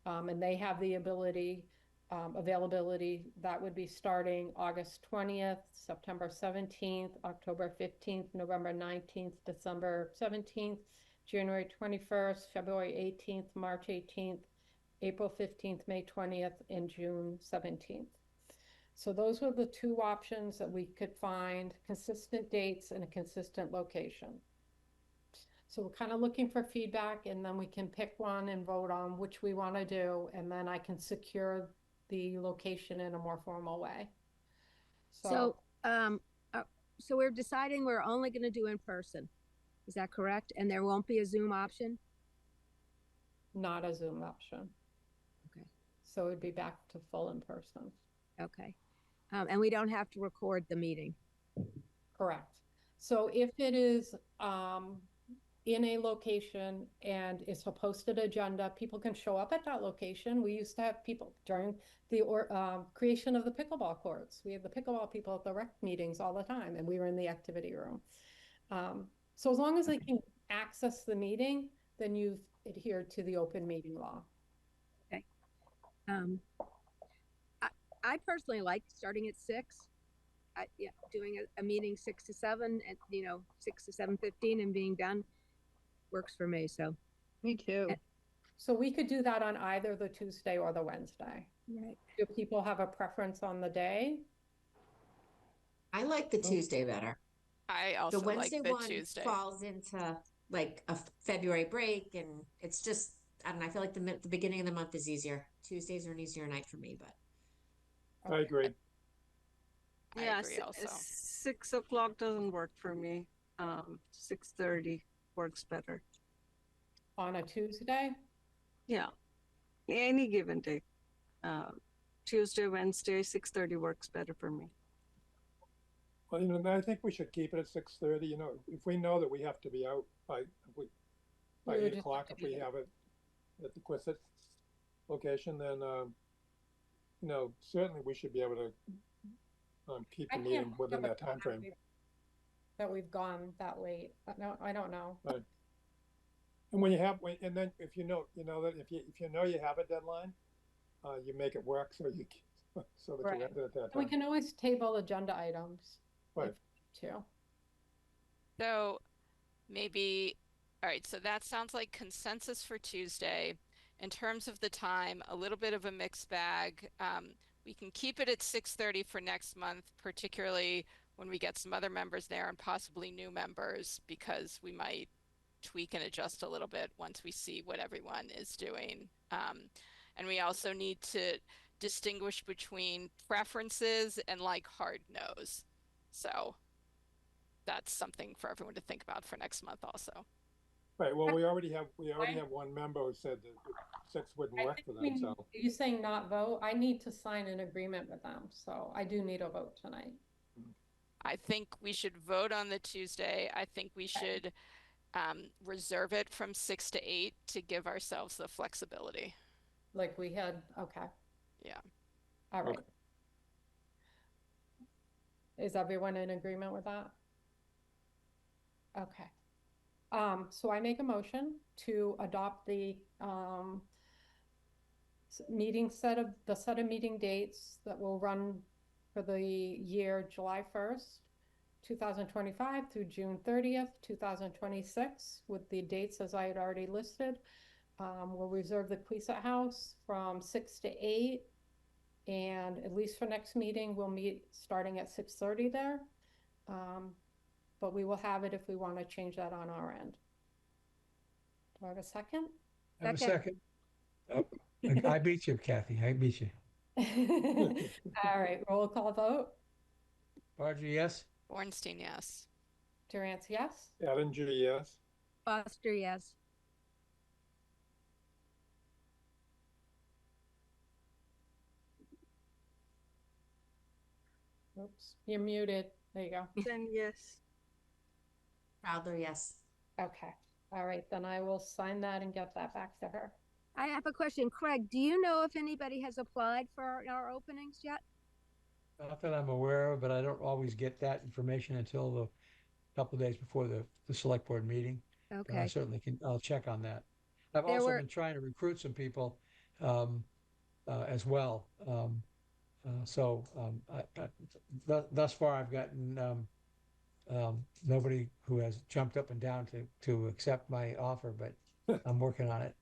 And they have the availability that would be starting August 20th, September 17th, October 15th, November 19th, December 17th, January 21st, February 18th, March 18th, April 15th, May 20th, and June 17th. So those were the 2 options that we could find, consistent dates and a consistent location. So we're kind of looking for feedback, and then we can pick one and vote on which we want to do, and then I can secure the location in a more formal way. So we're deciding we're only going to do in person. Is that correct? And there won't be a Zoom option? Not a Zoom option. Okay. So it'd be back to full in person. Okay. And we don't have to record the meeting. Correct. So if it is in a location and it's a posted agenda, people can show up at that location. We used to have people during the creation of the pickleball courts. We had the pickleball people at the rec meetings all the time, and we were in the activity room. So as long as they can access the meeting, then you've adhered to the open meeting law. Okay. I personally like starting at 6. Doing a meeting 6 to 7 and 6 to 7:15 and being done works for me. So Me too. So we could do that on either the Tuesday or the Wednesday. Right. Do people have a preference on the day? I like the Tuesday better. I also The Wednesday like the one Tuesday. falls into like a February break, and it's just, I don't know, I feel like the beginning of the month is easier. Tuesdays are an easier night for me, but I agree. I agree also. 6 o'clock doesn't work for me. 6:30 works better. On a Tuesday? Yeah, any given day. Tuesday, Wednesday, 6:30 works better for me. Well, I think we should keep it at 6:30. If we know that we have to be out by We 8 would just o'clock, have if to we be have it at the Quistit location, then certainly we should be able to keep the meeting within that time frame. That we've gone that late. No, I don't know. Right. And when you have, and then if you know that if you know you have a deadline, you make it work so that you Right. end it at that We time. can always table agenda items. Right. If we need to. So maybe, all right, so that sounds like consensus for Tuesday. In terms of the time, a little bit of a mixed bag. We can keep it at 6:30 for next month, particularly when we get some other members there and possibly new members, because we might tweak and adjust a little bit once we see what everyone is doing. And we also need to distinguish between preferences and like hard no's. So that's something for everyone to think about for next month also. Right, well, we already have one member who said that 6 wouldn't work for them, so. You're saying not vote? I need to sign an agreement with them, so I do need a vote tonight. I think we should vote on the Tuesday. I think we should reserve it from 6 to 8 to give ourselves the flexibility. Like we had, okay. Yeah. All right. Okay. Is everyone in agreement with that? Okay. So I make a motion to adopt the set of meeting dates that will run for the year July 1st, 2025 through June 30th, 2026, with the dates as I had already listed. We'll reserve the Queeset House from 6 to 8, and at least for next meeting, we'll meet starting at 6:30 there. But we will have it if we want to change that on our end. Do I have a second? I have a second. Oh, I beat you, Kathy. I beat you. All right, roll call vote. Barger, yes? Ornstein, yes. Durant, yes? Ettinger, yes. Foster, yes. Oops, you're muted. There you go. Then yes. Crowther, yes. Okay. All right, then I will sign that and get that back to her. I have a question. Craig, do you know if anybody has applied for our openings yet? Not that I'm aware of, but I don't always get that information until the couple of days before the select board meeting. But I Okay. certainly can, I'll check on that. I've There also were- been trying to recruit some people as well. Thus far, I've gotten nobody who has jumped up and down to accept my offer, but I'm working on it.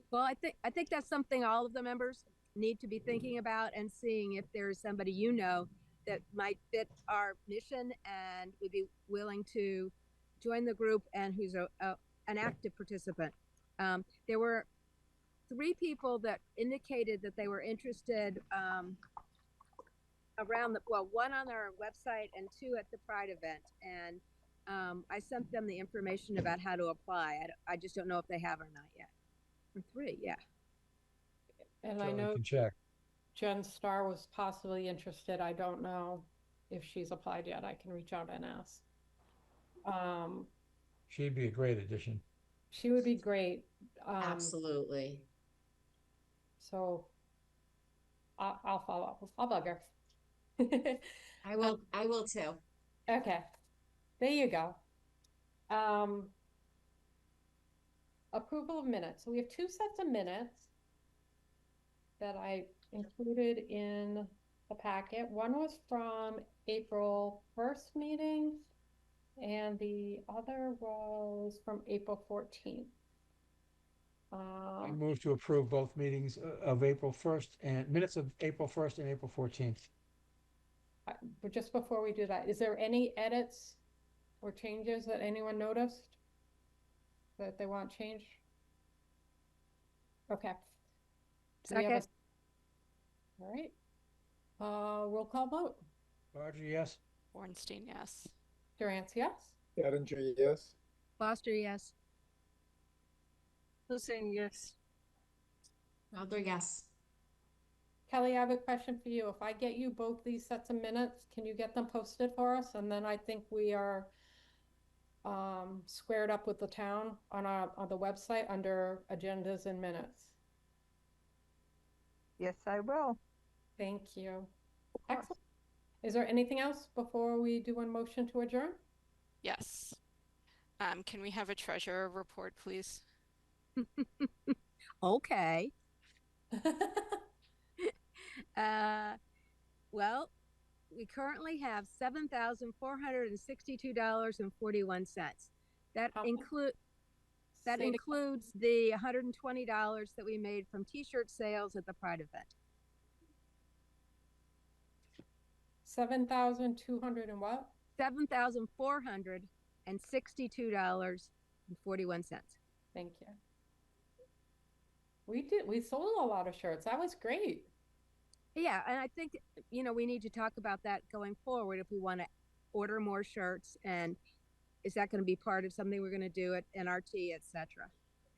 Well, I think that's something all of the members need to be thinking about and seeing if there's somebody you know that might fit our mission and would be willing to join the group and who's an active participant. There were 3 people that indicated that they were interested around one on our website and 2 at the Pride event. And I sent them the information about how to apply. I just don't know if they have or not yet. Or 3, yeah. And I Certainly know can check. Jen Starr was possibly interested. I don't know if she's applied yet. I can reach out and ask. She'd be a great addition. She would be great. Absolutely. So I'll follow up. I'll bug her. I will too. Okay, there you go. Approval of minutes. So we have 2 sets of minutes that I included in the packet. One was from April 1st meeting, and the other was from April 14th. I move to approve both meetings of April 1st and minutes of April 1st and April 14th. But just before we do that, is there any edits or changes that anyone noticed that they want changed? Okay. Do we have Second. All right. Roll call vote. Barger, yes? Ornstein, yes. Durant, yes? Ettinger, yes. Foster, yes. Hussein, yes. Crowther, yes. Kelly, I have a question for you. If I get you both these sets of minutes, can you get them posted for us? And then I think we are squared up with the town on the website under agendas and minutes. Yes, I will. Thank you. Excellent. Is there anything else before we do a motion to adjourn? Yes. Can we have a treasurer report, please? Okay. Well, we currently have $7,462.41. That How- includes the $120 that we made from t-shirt sales at the Pride event. 7,200 and what? $7,462.41. Thank you. We sold a lot of shirts. That was great. Yeah, and I think, we need to talk about that going forward if we want to order more shirts, and is that going to be part of something we're going to do at NRT, etc.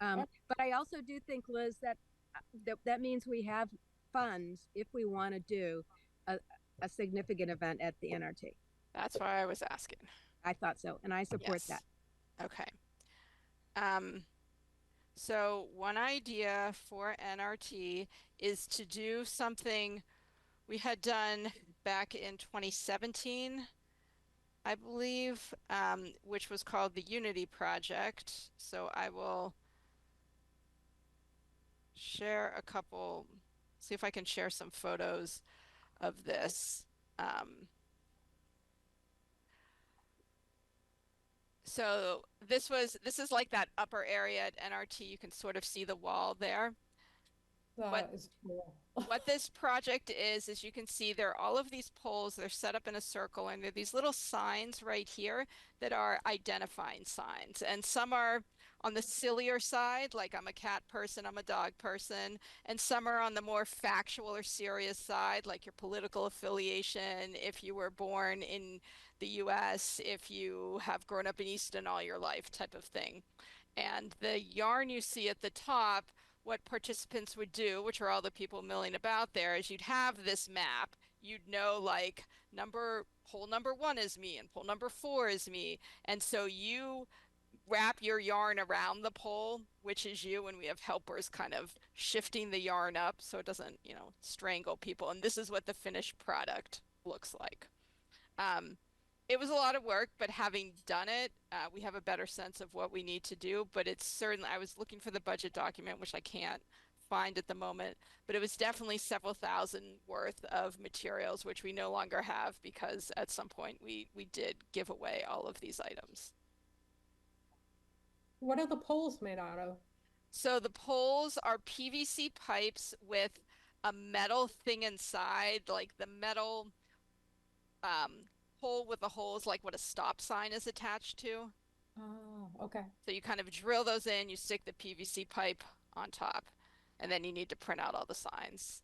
But I also do think, Liz, that means we have funds if we want to do a significant event at the NRT. That's why I was asking. I thought so, and I support Yes. that. Okay. So one idea for NRT is to do something we had done back in 2017, I believe, which was called the Unity Project. So I will share see if I can share some photos of this. So this is like that upper area at NRT. You can sort of see the wall there. That is cool. What this project is you can see there are all of these poles. They're set up in a circle, and there are these little signs right here that are identifying signs. And some are on the sillier side, like I'm a cat person, I'm a dog person, and some are on the more factual or serious side, like your political affiliation, if you were born in the US, if you have grown up in Easton all your life, type of thing. And the yarn you see at the top, what participants would do, which are all the people milling about there, is you'd have this map. You'd know like pole number 1 is me and pole number 4 is me. And so you wrap your yarn around the pole, which is you, and we have helpers kind of shifting the yarn up so it doesn't, strangle people. And this is what the finished product looks like. It was a lot of work, but having done it, we have a better sense of what we need to do. But it's certainly, I was looking for the budget document, which I can't find at the moment, but it was definitely several thousand worth of materials, which we no longer have because at some point we did give away all of these items. What are the poles made out of? So the poles are PVC pipes with a metal thing inside, like the metal hole with the holes, like what a stop sign is attached to. Oh, okay. So you kind of drill those in, you stick the PVC pipe on top, and then you need to print out all the signs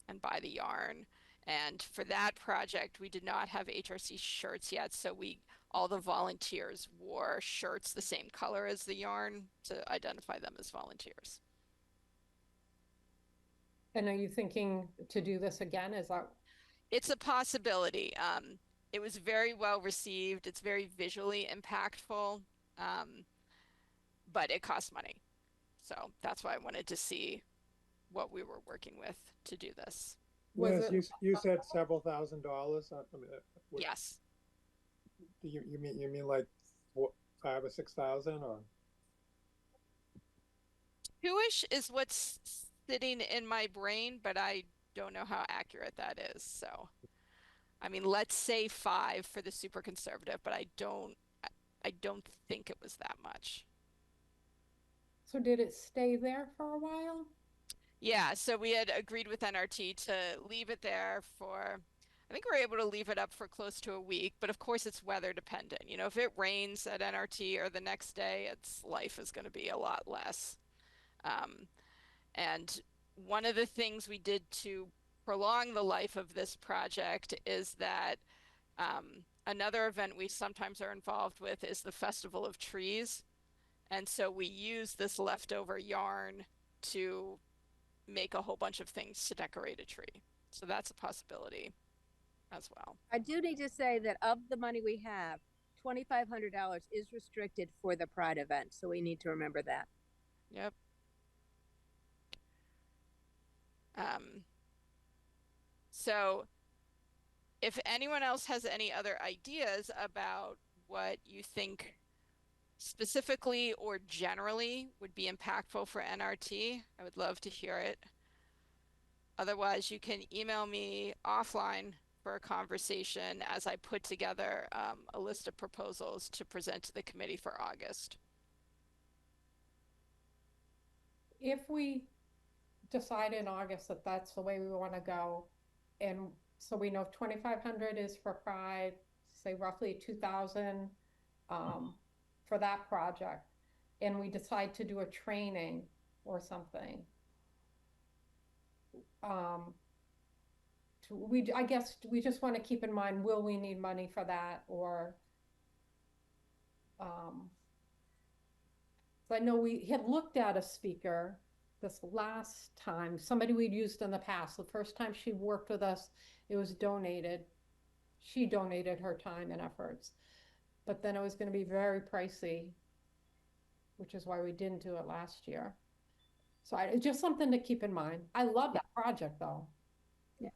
and buy the yarn. And for that project, we did not have HRC shirts yet, so all the volunteers wore shirts the same color as the yarn to identify them as volunteers. And are you thinking to do this again? It's a possibility. It was very well received. It's very visually impactful, but it costs money. So that's why I wanted to see what we were working with to do this. Liz, you said several $1,000s. I mean, Yes. You mean like 5 or 6,000 or? Two-ish is what's sitting in my brain, but I don't know how accurate that is. So, I mean, let's say 5 for the super conservative, but I don't think it was that much. So did it stay there for a while? Yeah, so we had agreed with NRT to leave it there for, I think we were able to leave it up for close to a week, but of course it's weather dependent. If it rains at NRT or the next day, life is going to be a lot less. And one of the things we did to prolong the life of this project is that another event we sometimes are involved with is the Festival of Trees. And so we use this leftover yarn to make a whole bunch of things to decorate a tree. So that's a possibility as well. I do need to say that of the money we have, $2,500 is restricted for the Pride event. So we need to remember that. Yep. So if anyone else has any other ideas about what you think specifically or generally would be impactful for NRT, I would love to hear it. Otherwise, you can email me offline for a conversation as I put together a list of proposals to present to the committee for August. If we decide in August that that's the way we want to go, and so we know 2,500 is for Pride, say roughly 2,000 for that project, and we decide to do a training or something, I guess we just want to keep in mind, will we need money for that, or so I know we had looked at a speaker this last time, somebody we'd used in the past. The first time she worked with us, it was donated. She donated her time and efforts, but then it was going to be very pricey, which is why we didn't do it last year. So it's just something to keep in mind. I love that project though. Yeah.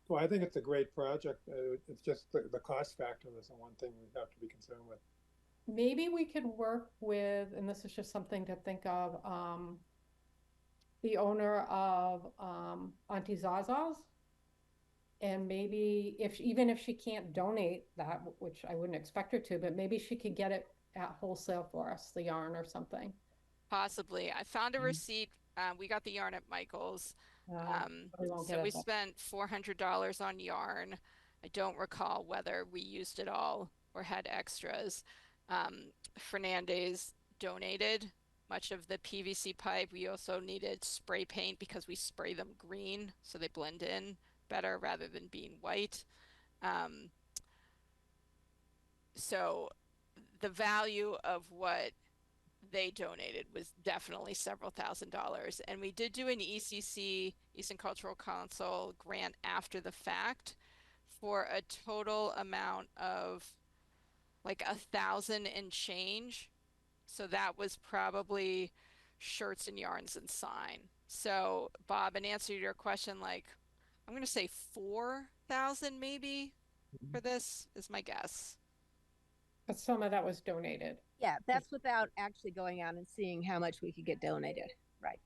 Well, I think it's a great project. It's just the cost factor is the one thing we have to be concerned with. Maybe we could work with, and this is just something to think of, the owner of Auntie Zaza's. And maybe even if she can't donate that, which I wouldn't expect her to, but maybe she could get it at wholesale for us, the yarn or something. Possibly. I found a receipt. We got the yarn at Michael's. So we spent $400 on yarn. I don't recall whether we used it all or had extras. Fernandez donated much of the PVC pipe. We also needed spray paint because we spray them green so they blend in better rather than being white. So the value of what they donated was definitely several $1,000s. And we did do an ECC, Easton Cultural Council grant after the fact for a total amount of like 1,000 and change. So that was probably shirts and yarns and sign. So Bob, in answer to your question, like I'm going to say 4,000 maybe for this is my guess. But some of that was donated. Yeah, that's without actually going out and seeing how much we could get donated. Right.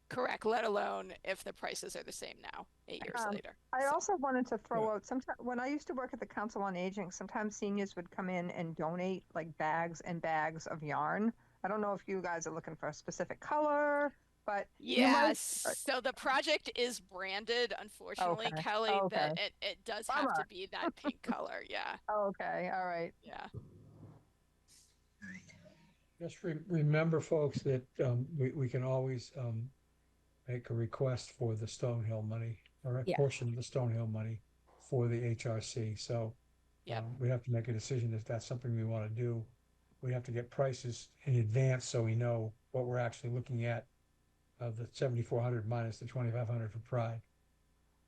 Correct, let alone if the prices are the same now, 8 years later. I also wanted to throw out, sometimes when I used to work at the Council on Aging, sometimes seniors would come in and donate like bags and bags of yarn. I don't know if you guys are looking for a specific color, but yes. So the project is branded, unfortunately, Kelly, that it does have to be that pink color. Yeah. Okay. All right. Yeah. Just remember, folks, that we can always make a request for the Stonehill money or a portion of the Stonehill money for the HRC. So we have to make a decision if that's something we want to do. We have to get prices in advance so we know what we're actually looking at of the 7,400 minus the 2,500 for Pride.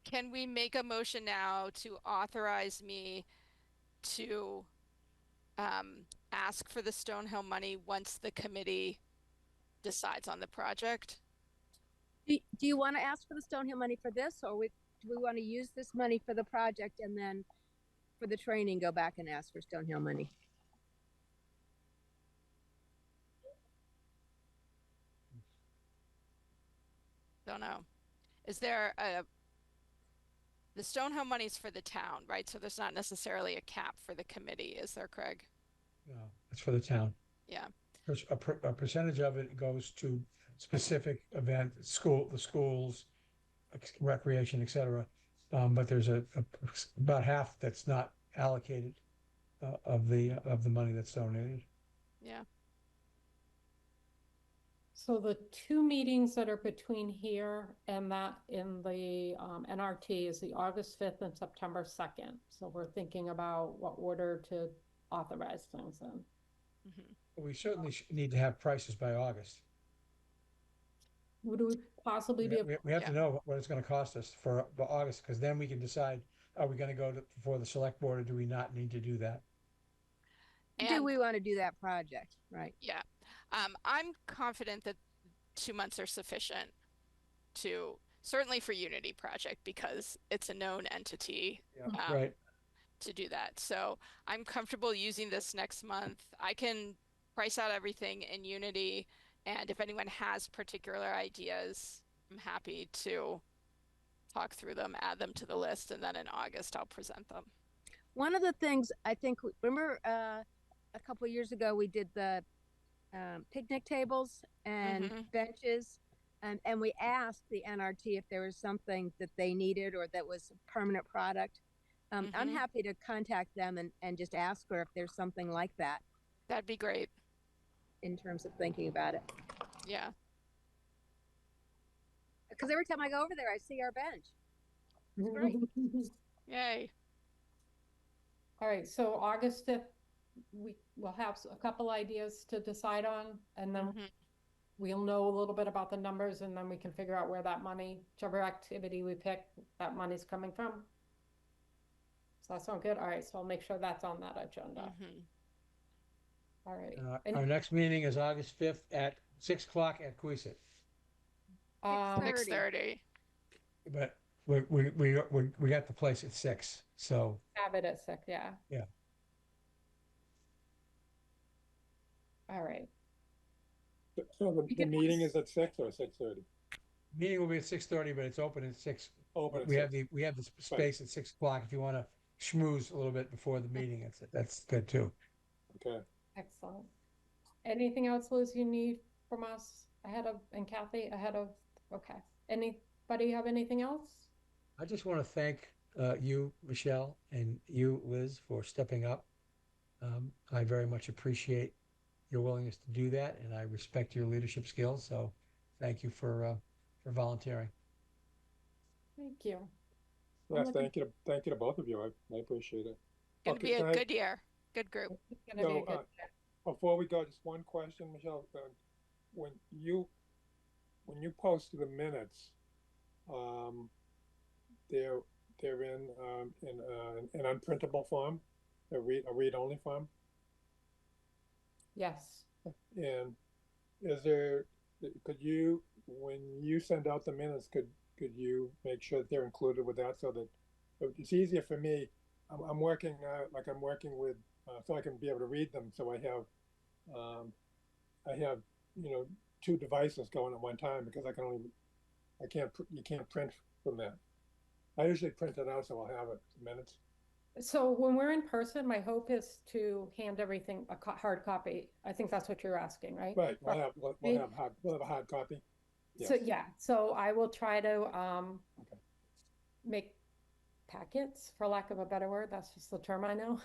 Can we make a motion now to authorize me to ask for the Stonehill money once the committee decides on the project? Do you want to ask for the Stonehill money for this, or do we want to use this money for the project and then for the training go back and ask for Stonehill money? Don't know. Is there the Stonehill money's for the town, right? So there's not necessarily a cap for the committee, is there, Craig? No, it's for the town. Yeah. There's a percentage of it goes to specific event, the schools, recreation, etc. But there's about half that's not allocated of the money that's donated. Yeah. So the two meetings that are between here and that in the NRT is the August 5th and September 2nd. So we're thinking about what order to authorize things in. Mm-hmm. We certainly need to have prices by August. Would we possibly be able? We have to know what it's going to cost us for August, because then we can decide, are we going to go before the select board, or do we not need to do that? And do we want to do that project? Right. Yeah. I'm confident that 2 months are sufficient to, certainly for Unity project, because it's a known entity. Right. To do that. So I'm comfortable using this next month. I can price out everything in Unity, and if anyone has particular ideas, I'm happy to talk through them, add them to the list, and then in August I'll present them. One of the things I think, remember a couple of years ago we did the picnic tables and benches, and we asked the NRT if there was something that they needed or that was a permanent product. I'm happy to contact them and just ask her if there's something like that. That'd be great. In terms of thinking about it. Yeah. because every time I go over there, I see our bench. It's great. Yay. All right, so August 5th, we will have a couple ideas to decide on, and then Mhm. we'll know a little bit about the numbers, and then we can figure out where that money, whichever activity we pick, that money's coming from. Does that sound good? All right, so I'll make sure that's on that agenda. Mhm. All right. Our next meeting is August 5th at 6 o'clock at Queesit. 6:30. But we got the place at 6, so Have it at 6, yeah. Yeah. All right. So the can- meeting is at 6 or 6:30? meeting will be at 6:30, but it's open at 6. Open at We have 6. the space at 6 o'clock. If you want to schmooze a little bit before the meeting, that's good too. Okay. Excellent. Anything else, Liz, you need from us ahead of, and Kathy, ahead of, okay. Anybody have anything else? I just want to thank you, Michelle, and you, Liz, for stepping up. I very much appreciate your willingness to do that, and I respect your leadership skills. So, thank you for volunteering. Thank you. Yes, looking- thank you to both of you. I appreciate it. Gonna Okay, be a can I- good year. Good group. It's gonna be a So, good year. Before we go, just one question, Michelle. When you post the minutes, they're in an unprintable form, a read only form. Yes. And could you, when you send out the minutes, could you make sure that they're included with that, so that it's easier for me? I'm working with so I can be able to read them. So I have two devices going at one time, because you can't print from that. I usually print it out, so I'll have it minutes. So when we're in person, my hope is to hand everything hard copy. I think that's what you're asking, right? Right. We'll have a hard copy. So Yes. yeah, so I will try to Okay. make packets, for lack of a better word. That's just the term I know.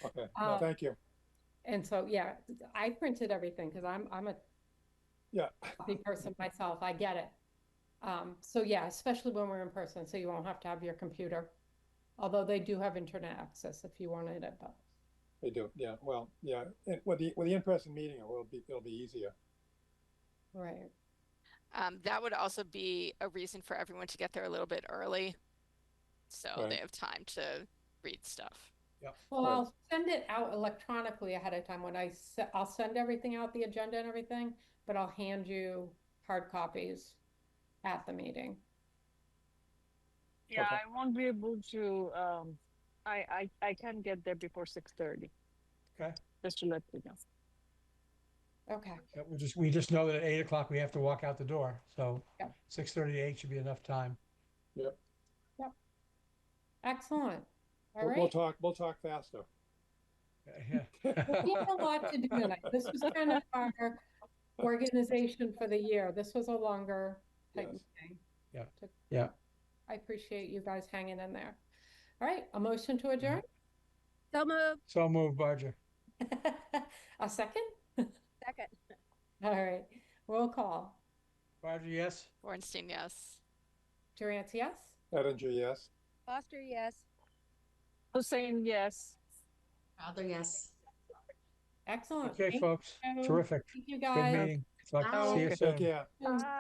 Okay. No, thank you. And so yeah, I printed everything because I'm a Yeah. copy person myself. I get it. So yeah, especially when we're in person, so you won't have to have your computer. Although they do have internet access if you wanted it, but They do. Yeah. Well, yeah. With the in-person meeting, it'll be easier. right. That would also be a reason for everyone to get there a little bit early, so Right. they have time to read stuff. Yep. Well, Right. I'll send it out electronically ahead of time when I'll send everything out, the agenda and everything, but I'll hand you hard copies at the meeting. Yeah, Okay. I won't be able to. I can get there before 6:30. Okay. Just to let you know. Okay. Yeah, we just know that at 8 o'clock we have to walk out the door. So Yep. 6:30 to 8 should be enough time. Yep. Excellent. All We'll right. We'll talk faster. Yeah. We had a lot to do tonight. This was kind of our organization for the year. This was a longer type Yes. meeting. Yeah. To- Yeah. I appreciate you guys hanging in there. All right, a motion to adjourn? So moved. So move, Barger. A second? Second. All right, roll call. Barger, yes. Bornstein, yes. Durant, yes? Edinger, yes. Foster, yes. Hussein, yes. Rather, yes. Excellent. Okay, Thank folks. you. Terrific. Thank you, Good guys. meeting. Talk- Bye. See you Okay. soon. Take care. Soon.